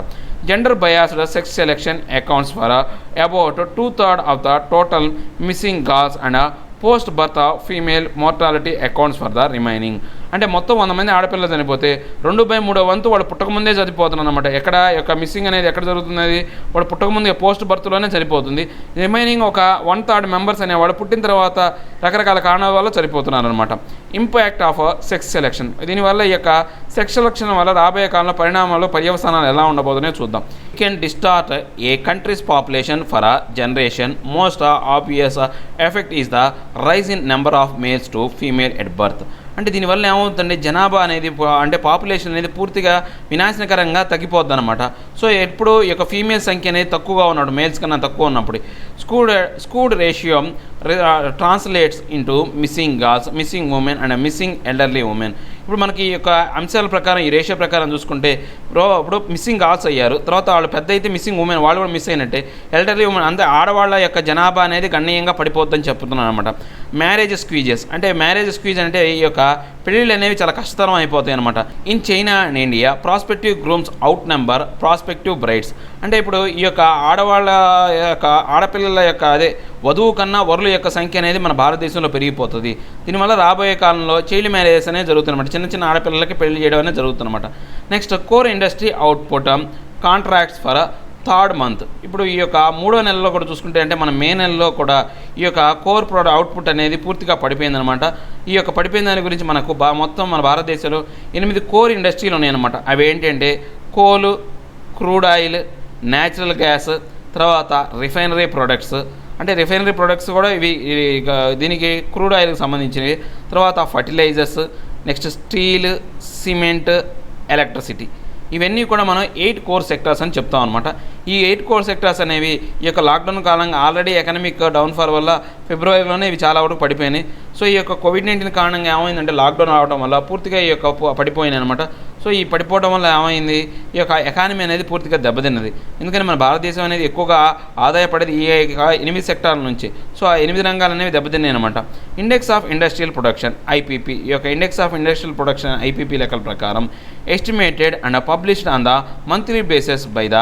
Gender biased sex selection accounts for about 2/3 of the total missing girls and post birth female mortality accounts for the remaining. అంటే మొత్తం 100 మంది ఆడపిల్లలు చనిపోతే 2/3 వంతు వాడు పుట్టకముందే చనిపోతున్నాడు అనమాట. ఎక్కడ యొక్క మిస్సింగ్ అనేది ఎక్కడ జరుగుతుంది, వాడు పుట్టకముందే పోస్ట్ బర్త్లోనే చనిపోతుంది. రిమైనింగ్ ఒక 1/3 మెంబర్స్ అనేవాడు పుట్టిన తర్వాత రకరకాల కారణాల వల్ల చనిపోతున్నారు అనమాట. ఇంపాక్ట్ ఆఫ్ సెక్స్ సెలెక్షన్, దీనివల్ల ఈ యొక్క సెక్స్ సెలెక్షన్ వల్ల రాబోయే కాలంలో పరిణామాలు పర్యవసానాలు ఎలా ఉండబోతున్నాయో చూద్దాం. Can distort a country's population for a generation. Most obvious effect is the rise in number of males to female at birth. అంటే దీనివల్ల ఏమవుతుందంటే జనాభా అనేది అంటే పాపులేషన్ అనేది పూర్తిగా వినాశనకరంగా తగ్గిపోద్ది అనమాట. సో ఎప్పుడు ఈ యొక్క ఫీమేల్ సంఖ్య అనేది తక్కువగా ఉన్నాడు, మేల్స్ కన్నా తక్కువ ఉన్నప్పుడు skewed ratio translates into missing girls, missing women and missing elderly women. ఇప్పుడు మనకి ఈ యొక్క అంశాల ప్రకారం ఈ రేషియో ప్రకారం చూసుకుంటే ఇప్పుడు మిస్సింగ్ గర్ల్స్ అయ్యారు, తర్వాత వాళ్ళు పెద్ద అయితే మిస్సింగ్ ఉమెన్ వాళ్ళు కూడా మిస్ అయినట్టే. ఎల్డర్లీ ఉమెన్ అంతే ఆడవాళ్ళ యొక్క జనాభా అనేది గణనీయంగా పడిపోద్దని చెప్తున్నాను అనమాట. మ్యారేజ్ స్క్వీజెస్, అంటే మ్యారేజ్ స్క్వీజ్ అంటే ఈ యొక్క పెళ్ళిళ్ళు అనేవి చాలా కష్టతరం అయిపోతాయి అనమాట. In China and India prospective groom's out number prospective brides. అంటే ఇప్పుడు ఈ యొక్క ఆడవాళ్ళ యొక్క ఆడపిల్లల యొక్క అదే వధువు కన్నా వరుల యొక్క సంఖ్య అనేది మన భారతదేశంలో పెరిగిపోతుంది. దీనివల్ల రాబోయే కాలంలో చైల్డ్ మ్యారేజెస్ అనేది జరుగుతుందన్నమాట. చిన్న చిన్న ఆడపిల్లలకి పెళ్లి చేయడం అనేది జరుగుతుందన్నమాట. Next core industry output contracts for third month. ఇప్పుడు ఈ యొక్క 3వ నెలలో కూడా చూసుకుంటే అంటే మన మే నెలలో కూడా ఈ యొక్క కోర్ ప్రోడక్ట్ అవుట్పుట్ అనేది పూర్తిగా పడిపోయిందనమాట. ఈ యొక్క పడిపోయిన దాని గురించి మనకు మొత్తం మన భారతదేశంలో 8 కోర్ ఇండస్ట్రీలు ఉన్నాయన్నమాట. అవి ఏంటంటే coal, crude oil, natural gas, తర్వాత రిఫైనరీ ప్రొడక్ట్స్. అంటే రిఫైనరీ ప్రొడక్ట్స్ కూడా ఇవి దీనికి క్రూడ్ ఆయిల్కి సంబంధించినవి, తర్వాత fertilisers, next steel, cement, electricity. ఇవన్నీ కూడా మనం 8 కోర్ సెక్టార్స్ అని చెప్తాం అనమాట. ఈ 8 కోర్ సెక్టార్స్ అనేవి ఈ యొక్క లాక్డౌన్ కాలంగా ఆల్రెడీ ఎకనామిక్ డౌన్ఫాల్ వల్ల ఫిబ్రవరిలోనే ఇవి చాలా వరకు పడిపోయినాయి. సో ఈ యొక్క కోవిడ్-19 కారణంగా ఏమైందంటే లాక్డౌన్ రావడం వల్ల పూర్తిగా ఈ యొక్క పడిపోయినాయి అనమాట. సో ఈ పడిపోవడం వల్ల ఏమైంది, ఈ యొక్క ఎకానమీ అనేది పూర్తిగా దెబ్బతిన్నది. ఎందుకంటే మన భారతదేశం అనేది ఎక్కువగా ఆదాయపడేది ఈ 8 సెక్టార్ల నుంచి. సో ఆ 8 రంగాలు అనేవి దెబ్బతిన్నాయి అనమాట. Index of industrial production IPP, ఈ యొక్క index of industrial production IPP లెక్కల ప్రకారం estimated and published on the monthly basis by the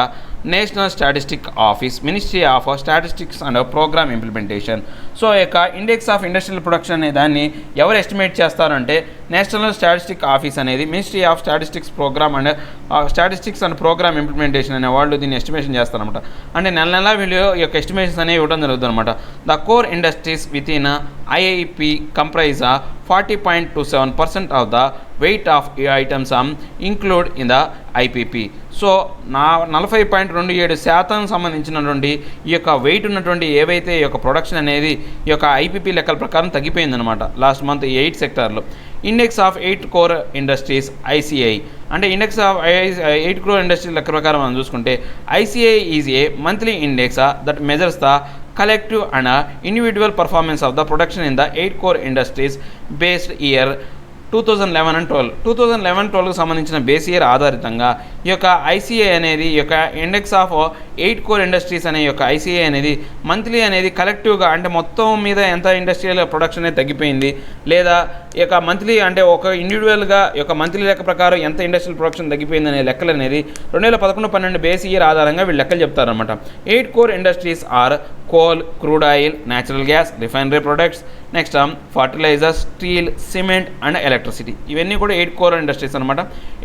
national statistic office, ministry of statistics and programme implementation. So ఈ యొక్క ఇండెక్స్ ఆఫ్ ఇండస్ట్రియల్ ప్రొడక్షన్ అనే దాన్ని ఎవరు estimate చేస్తారంటే నేషనల్ స్టాటిస్టిక్ ఆఫీస్ అనేది ministry of statistics programme and statistics and programme implementation అనే వాళ్ళు దీన్ని ఎస్టిమేషన్ చేస్తారనమాట. అంటే నెల వీళ్ళు ఈ యొక్క ఎస్టిమేషన్స్ అనేవి ఇవ్వడం జరుగుతుంది అనమాట. The core industries with in IIP comprise 40.27% of the weight of items include in the IPP. So 40.27% సంబంధించినటువంటి ఈ యొక్క వెయిట్ ఉన్నటువంటి ఏవైతే ఈ యొక్క ప్రొడక్షన్ అనేది ఈ యొక్క ఐపీపీ లెక్కల ప్రకారం తగ్గిపోయిందనమాట లాస్ట్ మంత్ 8 సెక్టార్లో. Index of 8 core industries ICI, అంటే ఇండెక్స్ ఆఫ్ 8 కోర్ ఇండస్ట్రీస్ లెక్క ప్రకారం మనం చూసుకుంటే ICI is a monthly index that measures the collective and individual performance of the production in the 8 core industries based year 2011 and 12. 2011-12కి సంబంధించిన base year ఆధారితంగా ఈ యొక్క ICI అనేది ఈ యొక్క ఇండెక్స్ ఆఫ్ 8 కోర్ ఇండస్ట్రీస్ అనే యొక్క ఐసీఐ అనేది మంత్లీ అనేది కలెక్టివ్గా అంటే మొత్తం మీద ఎంత ఇండస్ట్రియల్ ప్రొడక్షన్ అనేది తగ్గిపోయింది, లేదా ఈ యొక్క మంత్లీ అంటే ఒక ఇండివిజువల్గా ఈ యొక్క మంత్లీ లెక్క ప్రకారం ఎంత ఇండస్ట్రియల్ ప్రొడక్షన్ తగ్గిపోయింది అనే లెక్కలు అనేది 2011-12 బేస్ ఇయర్ ఆధారంగా వీళ్ళు లెక్కలు చెప్తారనమాట. 8 core industries are coal, crude oil, natural gas, refinery products, next fertilisers, steel, cement and electricity. ఇవన్నీ కూడా 8 కోర్ ఇండస్ట్రీస్ అనమాట.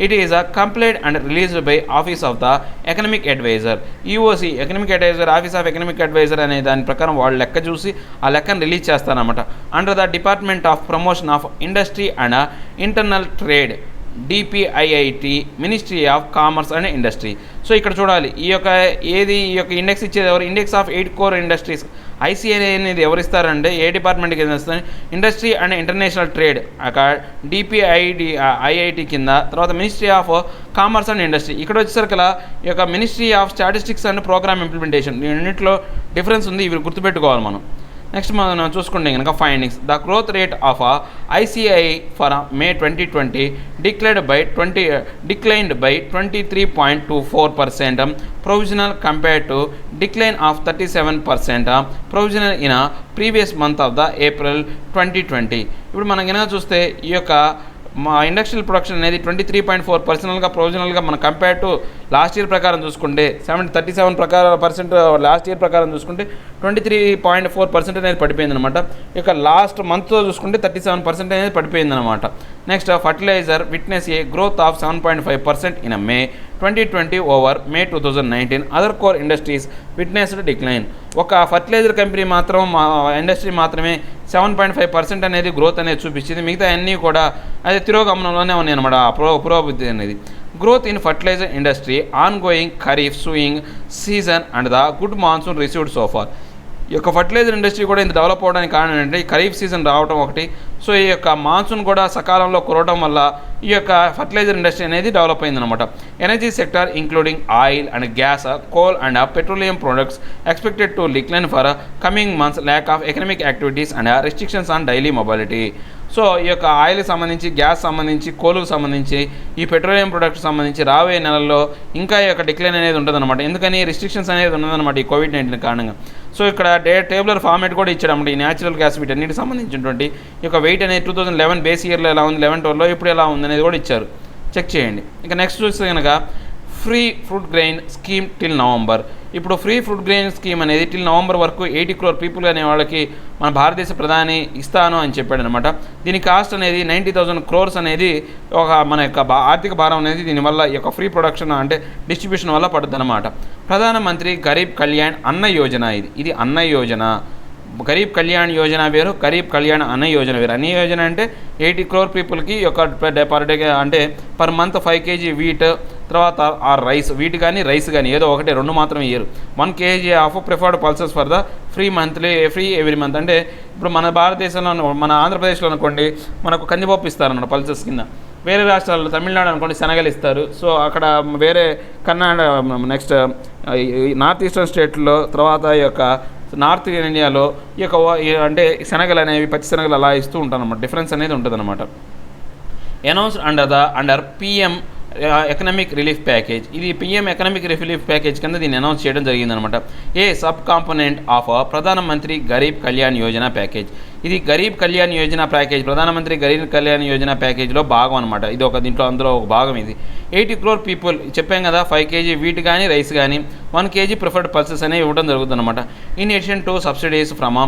It is complete and released by office of the economic adviser, EOC, economic adviser, office of economic adviser అనే దాని ప్రకారం వాళ్ళు లెక్క చూసి ఆ లెక్కను రిలీజ్ చేస్తారనమాట. Under the department of promotion of industry and internal trade, DPIIT, ministry of commerce and industry. So ఇక్కడ చూడాలి ఈ యొక్క ఇండెక్స్ ఇచ్చేది ఎవరు, index of 8 core industries ICI అనేది ఎవరు ఇస్తారంటే ఏ డిపార్ట్మెంట్కి ఇస్తారు, ఇండస్ట్రీ అండ్ ఇంటర్నేషనల్ ట్రేడ్ అక్కడ ఐఐటి కింద, తర్వాత ministry of commerce and industry. ఇక్కడ వచ్చేసరికి ఈ యొక్క ministry of statistics and programme implementation, ఈ రెండింటిలో డిఫరెన్స్ ఉంది, ఇవి గుర్తుపెట్టుకోవాలి మనం. నెక్స్ట్ మనం చూసుకుంటే కనుక findings. The growth rate of ICI for May 2020 declined by 23.24% provisional compared to decline of 37% provisional in a previous month of the April 2020. ఇప్పుడు మనం కనుక చూస్తే ఈ యొక్క మా ఇండస్ట్రియల్ ప్రొడక్షన్ అనేది 23.4% ప్రొవిజనల్గా మనం కంపేర్ టు లాస్ట్ ఇయర్ ప్రకారం చూసుకుంటే 37% లాస్ట్ ఇయర్ ప్రకారం చూసుకుంటే 23.4% అనేది పడిపోయింది అనమాట. ఇక లాస్ట్ మంత్తో చూసుకుంటే 37% అనేది పడిపోయింది అనమాట. Next fertiliser witness a growth of 7.5% in May 2020 over May 2019. Other core industries witnessed decline. ఒక ఫర్టిలైజర్ కంపెనీ మాత్రం ఇండస్ట్రీ మాత్రమే 7.5% అనేది గ్రోత్ అనేది చూపించింది. మిగతా అన్నీ కూడా అది తిరోగమనంలోనే ఉన్నాయి అనమాట. పురోభివృద్ధి అనేది. Growth in fertiliser industry on going kharif sowing season and the good monsoon received so far. ఈ యొక్క ఫర్టిలైజర్ ఇండస్ట్రీ కూడా ఇంత డెవలప్ అవ్వడానికి కారణం ఏంటంటే ఈ ఖరీఫ్ సీజన్ రావడం ఒకటి. సో ఈ యొక్క మాన్సూన్ కూడా సకాలంలో కురవడం వల్ల ఈ యొక్క ఫర్టిలైజర్ ఇండస్ట్రీ అనేది డెవలప్ అయిందనమాట. Energy sector including oil and gas, coal and petroleum products expected to decline for coming months lack of economic activities and restrictions on daily mobility. So ఈ యొక్క ఆయిల్కి సంబంధించి, గ్యాస్ సంబంధించి, కోలుకు సంబంధించి, ఈ పెట్రోలియం ప్రొడక్ట్స్ సంబంధించి రాబోయే నెలల్లో ఇంకా ఈ యొక్క డిక్లైన్ అనేది ఉంటుందన్నమాట. ఎందుకని రిస్ట్రిక్షన్స్ అనేది ఉన్నదన్నమాట ఈ COVID-19 కారణంగా. సో ఇక్కడ టేబులర్ ఫార్మేట్ కూడా ఇచ్చాడన్నమాట. ఈ న్యాచురల్ గ్యాస్ వీటన్నిటికి సంబంధించినటువంటి ఈ యొక్క వెయిట్ అనేది 2011 బేస్ ఇయర్లో ఎలా ఉంది, 11-12లో ఇప్పుడు ఎలా ఉంది అనేది కూడా ఇచ్చారు. చెక్ చేయండి. ఇక నెక్స్ట్ చూస్తే కనుక free fruit grain scheme till November. ఇప్పుడు ఫ్రీ ఫ్రూట్ గ్రెయిన్ స్కీమ్ అనేది టిల్ నవంబర్ వరకు 80 crore పీపుల్ అనే వాళ్ళకి మన భారతదేశ ప్రధాని ఇస్తాను అని చెప్పాడు అనమాట. దీని కాస్ట్ అనేది 90,000 crores అనేది ఒక మన యొక్క ఆర్థిక భారం అనేది దీనివల్ల ఈ యొక్క ఫ్రీ ప్రొడక్షన్ అంటే డిస్ట్రిబ్యూషన్ వల్ల పడుతుంది అనమాట. ప్రధానమంత్రి గరీబ్ కళ్యాణ్ అన్న యోజన ఇది అన్న యోజన. గరీబ్ కళ్యాణ్ యోజన వేరు, గరీబ్ కళ్యాణ్ అన్న యోజన వేరు. అన్న యోజన అంటే 80 crore పీపుల్కి ఒక పర్ డే అంటే పర్ మంత్ 5 kg వీట్, తర్వాత ఆ రైస్, వీట్ కానీ రైస్ కానీ ఏదో ఒకటి, రెండు మాత్రం ఇయ్యరు. 1 kg of preferred pulses for the free every month. అంటే ఇప్పుడు మన భారతదేశంలో మన ఆంధ్రప్రదేశ్లో అనుకోండి మనకు కందిపప్పు ఇస్తారన్నమాట పల్సెస్ కింద. వేరే రాష్ట్రాల్లో తమిళనాడు అనుకోండి శనగలు ఇస్తారు. సో అక్కడ వేరే నెక్స్ట్ నార్త్ ఈస్టర్న్ స్టేట్లో, తర్వాత ఈ యొక్క నార్త్ ఇండియాలో ఈ యొక్క అంటే శనగలు అనేవి పచ్చి శనగలు అలా ఇస్తూ ఉంటారు అన్నమాట. డిఫరెన్స్ అనేది ఉంటుంది అనమాట. Announced under PM economic relief package. ఇది PM ఎకనామిక్ రిలీఫ్ ప్యాకేజ్ కింద దీన్ని అనౌన్స్ చేయడం జరిగిందనమాట. ఏ సబ్ కాంపోనెంట్ ఆఫ్ ప్రధానమంత్రి గరీబ్ కళ్యాణ్ యోజన ప్యాకేజ్. ఇది గరీబ్ కళ్యాణ్ యోజన ప్యాకేజ్, ప్రధానమంత్రి గరీబ్ కళ్యాణ్ యోజన ప్యాకేజ్లో భాగం అనమాట. ఇది ఒక అందులో ఒక భాగం ఇది. 80 crore పీపుల్ చెప్పాం కదా, 5 kg వీట్ కానీ రైస్ కానీ 1 kg ప్రిఫర్డ్ పల్సెస్ అనేవి ఇవ్వడం జరుగుతుంది అనమాట. In addition to subsidies from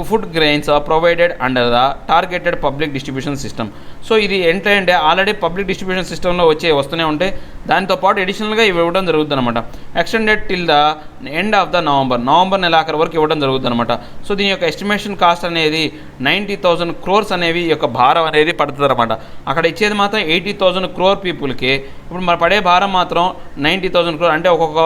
food grains provided under the targeted public distribution system. So ఇది ఏంటంటే ఆల్రెడీ పబ్లిక్ డిస్ట్రిబ్యూషన్ సిస్టంలో వస్తూనే ఉంటాయి. దాంతోపాటు అడిషనల్గా ఇవి ఇవ్వడం జరుగుతుంది అనమాట. Extended till the end of the November నెల ఆఖరి వరకు ఇవ్వడం జరుగుతుంది అనమాట. సో దీని యొక్క ఎస్టిమేషన్ కాస్ట్ అనేది 90,000 crores అనేవి ఈ యొక్క భారం అనేది పడుతుంది అనమాట. అక్కడ ఇచ్చేది మాత్రం 80,000 crore పీపుల్కి. ఇప్పుడు మన పడే భారం మాత్రం 90,000 crore. అంటే ఒక్కొక్క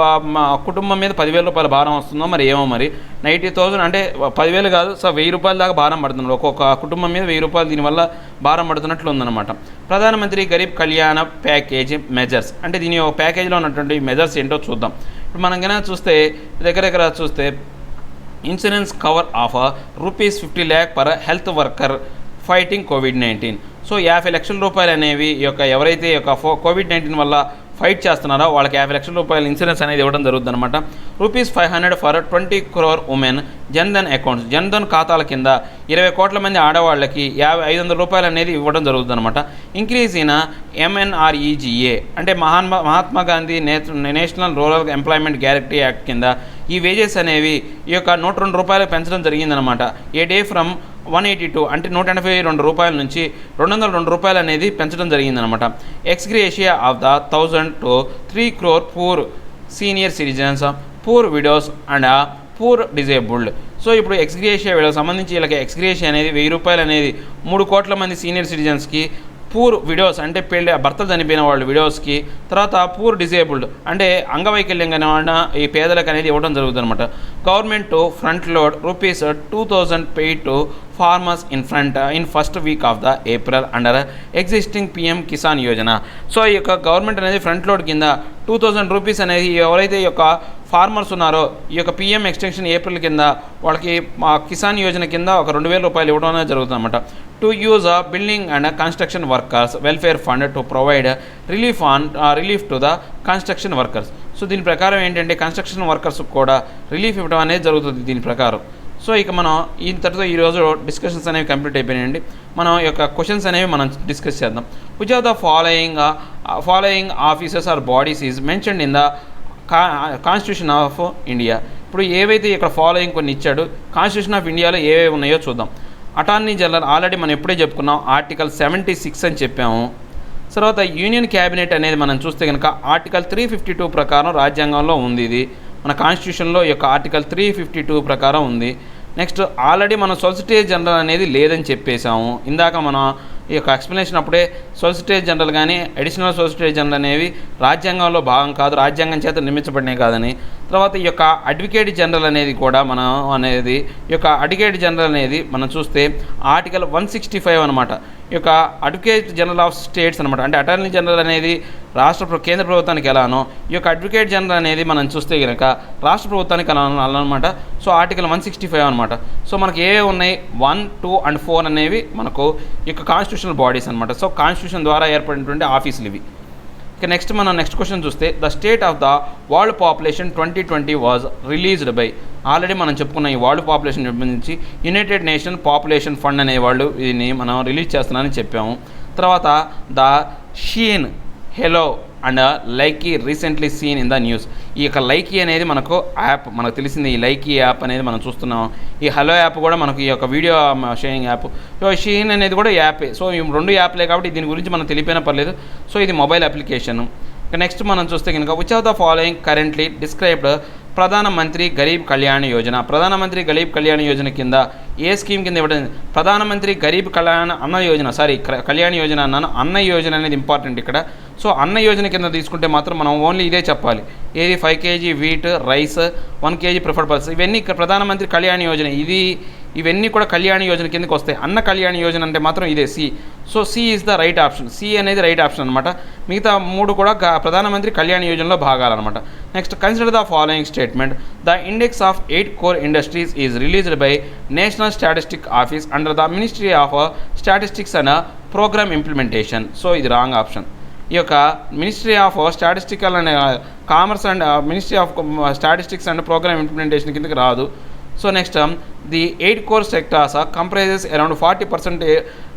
కుటుంబం మీద 10,000 రూపాయల భారం వస్తుందో మరి ఏమో. మరి 90,000 అంటే 10,000 కాదు, సో 1,000 రూపాయల దాకా భారం పడుతుంది. ఒక్కొక్క కుటుంబం మీద 1,000 రూపాయలు దీనివల్ల భారం పడుతున్నట్లు ఉందన్నమాట. ప్రధానమంత్రి గరీబ్ కళ్యాణ ప్యాకేజ్ మెజర్స్. అంటే దీని యొక్క ప్యాకేజ్లో ఉన్నటువంటి మెజర్స్ ఏంటో చూద్దాం. ఇప్పుడు మనం కనుక చూస్తే దగ్గర చూస్తే insurance cover of ₹50 lakh per health worker fighting COVID-19. So 50 లక్షల రూపాయలు అనేవి ఈ యొక్క ఎవరైతే ఈ యొక్క COVID-19 వల్ల ఫైట్ చేస్తున్నారో వాళ్ళకి 50 లక్షల రూపాయల ఇన్సూరెన్స్ అనేది ఇవ్వడం జరుగుతుంది అనమాట. ₹500 for 20 crore women Jan Dhan accounts. Jan Dhan ఖాతాల కింద 20 కోట్ల మంది ఆడవాళ్ళకి 500 రూపాయలు అనేది ఇవ్వడం జరుగుతుంది అనమాట. ఇంక్రీజ్ ఇన్ MNREGA అంటే Mahatma Gandhi national rural employment guarantee act కింద ఈ వేజెస్ అనేవి ఈ యొక్క 102 రూపాయలు పెంచడం జరిగిందనమాట. ఏ డే ఫ్రమ్ 182 అంటే 182 రూపాయల నుంచి 202 రూపాయలు అనేది పెంచడం జరిగిందనమాట. Ex gratia of the 1,000 to 3 crore poor senior citizens, poor widows and poor disabled. So ఇప్పుడు ఎక్స్గ్రేషియా వీళ్ళకి సంబంధించి వీళ్ళకి ఎక్స్గ్రేషియా అనేది 1,000 రూపాయలు అనేది 3 కోట్ల మంది సీనియర్ సిటిజన్స్కి, పూర్ విడోస్ అంటే భర్తలు చనిపోయిన వాళ్ళు విడోస్కి, తర్వాత పూర్ డిజేబుల్డ్ అంటే అంగవైకల్యం కలిగిన ఈ పేదలకు అనేది ఇవ్వడం జరుగుతుంది అనమాట. Government front load ₹2,000 paid to farmers in first week of the April under existing PM Kisan Yojana. So ఈ యొక్క గవర్నమెంట్ అనేది ఫ్రంట్ లోడ్ కింద 2,000 రూపీస్ అనేది ఎవరైతే ఈ యొక్క ఫార్మర్స్ ఉన్నారో ఈ యొక్క పిఎం ఎక్స్టెన్షన్ ఏప్రిల్ కింద వాళ్ళకి కిసాన్ యోజన కింద ఒక 2,000 రూపాయలు ఇవ్వడం అనేది జరుగుతుంది అనమాట. To use building and construction workers welfare fund to provide relief to the construction workers. So దీని ప్రకారం ఏంటంటే కన్స్ట్రక్షన్ వర్కర్స్ కూడా రిలీఫ్ ఇవ్వడం అనేది జరుగుతుంది దీని ప్రకారం. సో ఇక మనం ఇంతటితో ఈరోజు డిస్కషన్స్ అనేవి కంప్లీట్ అయిపోయినాయండి. మనం యొక్క క్వశ్చన్స్ అనేవి మనం డిస్కస్ చేద్దాం. Which of the following offices or bodies is mentioned in the constitution of India. ఇప్పుడు ఏవైతే ఇక్కడ ఫాలోయింగ్ కొన్ని ఇచ్చాడు, కాన్స్టిట్యూషన్ ఆఫ్ ఇండియాలో ఏవేవి ఉన్నాయో చూద్దాం. అటార్నీ జనరల్ ఆల్రెడీ మనం ఎప్పుడే చెప్పుకున్నాం, ఆర్టికల్ 76 అని చెప్పాము. తర్వాత యూనియన్ క్యాబినెట్ అనేది మనం చూస్తే కనుక ఆర్టికల్ 352 ప్రకారం రాజ్యాంగంలో ఉంది. ఇది మన కాన్స్టిట్యూషన్లో యొక్క ఆర్టికల్ 352 ప్రకారం ఉంది. నెక్స్ట్ ఆల్రెడీ మనం సొలిసిటర్ జనరల్ అనేది లేదని చెప్పేశాము. ఇందాక మనం ఈ యొక్క ఎక్స్ప్లెనేషన్ అప్పుడే సొలిసిటర్ జనరల్ కానీ అడిషనల్ సొలిసిటర్ జనరల్ అనేవి రాజ్యాంగంలో భాగం కాదు, రాజ్యాంగం చేత నిర్మించబడినవి కాదని. తర్వాత ఈ యొక్క అడ్వకేట్ జనరల్ అనేది కూడా మనం అనేది ఈ యొక్క అడ్వకేట్ జనరల్ అనేది మనం చూస్తే ఆర్టికల్ 165 అనమాట. ఈ యొక్క అడ్వకేట్ జనరల్ ఆఫ్ స్టేట్స్ అనమాట. అంటే అటార్నీ జనరల్ అనేది కేంద్ర ప్రభుత్వానికి ఎలానో ఈ యొక్క అడ్వకేట్ జనరల్ అనేది మనం చూస్తే కనుక రాష్ట్ర ప్రభుత్వానికి అలా అనమాట. సో ఆర్టికల్ 165 అనమాట. సో మనకి ఏవే ఉన్నాయి 1, 2 and 4 అనేవి మనకు ఈ యొక్క కాన్స్టిట్యూషనల్ బాడీస్ అనమాట. సో కాన్స్టిట్యూషన్ ద్వారా ఏర్పడినటువంటి ఆఫీసులు ఇవి. ఇక నెక్స్ట్ క్వశ్చన్ చూస్తే the state of the world population 2020 was released by. Already మనం చెప్పుకున్న ఈ వరల్డ్ పాపులేషన్ సంబంధించి యునైటెడ్ నేషన్ పాపులేషన్ ఫండ్ అనేవాళ్ళు దీన్ని మనం రిలీజ్ చేస్తున్నారని చెప్పాము. తర్వాత the Shein, hello and Likee recently scene in the news. ఈ యొక్క లైకీ అనేది మనకు యాప్, మనకు తెలిసింది ఈ లైకీ యాప్ అనేది మనం చూస్తున్నాం. ఈ హలో యాప్ కూడా మనకు ఈ యొక్క video sharing app. So Shein అనేది కూడా యాపే. సో ఈ 2 యాప్లే కాబట్టి దీని గురించి మనం తెలిపినా పర్లేదు. సో ఇది మొబైల్ అప్లికేషన్. నెక్స్ట్ మనం చూస్తే కనుక which of the following currently described ప్రధానమంత్రి గరీబ్ కళ్యాణ్ యోజన. ప్రధానమంత్రి గరీబ్ కళ్యాణ్ యోజన కింద ఏ స్కీమ్ కింద ఇవ్వడం? ప్రధానమంత్రి గరీబ్ కళ్యాణ్ యోజన అన్నాను, అన్న యోజన అనేది ఇంపార్టెంట్ ఇక్కడ. సో అన్న యోజన కింద తీసుకుంటే మాత్రం మనం ఓన్లీ ఇదే చెప్పాలి. ఏది 5 kg wheat, rice, 1 kg preferred pulse, ఇవన్నీ ప్రధానమంత్రి కళ్యాణ్ యోజన. ఇవన్నీ కూడా కళ్యాణ్ యోజన కిందకి వస్తాయి. అన్న కళ్యాణ్ యోజన అంటే మాత్రం ఇదే C. So C is the right option. C అనేది రైట్ ఆప్షన్ అనమాట. మిగతా 3 కూడా ప్రధానమంత్రి కళ్యాణ్ యోజనలో భాగాలన్నమాట. Next consider the following statement. The index of 8 core industries is released by national statistic office under the ministry of statistics and programme implementation. So ఇది wrong option. ఈ యొక్క ministry of statistical and commerce and ministry of statistics and programme implementation కిందకి రాదు. So next the 8 core sectors comprises around 40%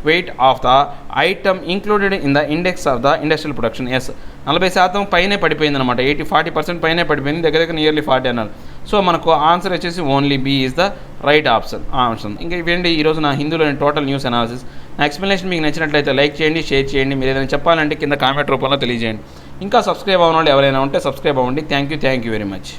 weight of the item included in the index of the industrial production. Yes, 40% పైనే పడిపోయింది అనమాట. 40% పైనే పడిపోయింది, దగ్గర nearly 40 అన్నారు. So మనకు ఆన్సర్ వచ్చేసి only B is the right option. ఇంకా ఇవేంటి ఈరోజు నా హిందూలోని టోటల్ న్యూస్ అనాలిసిస్. నా ఎక్స్ప్లెనేషన్ మీకు నచ్చినట్లయితే లైక్ చేయండి, షేర్ చేయండి. మీరు ఏదైనా చెప్పాలంటే కింద కామెంట్ రూపంలో తెలియజేయండి. ఇంకా సబ్స్క్రైబ్ అవ్వని వాళ్ళు ఎవరైనా ఉంటే సబ్స్క్రైబ్ అవ్వండి. Thank you very much.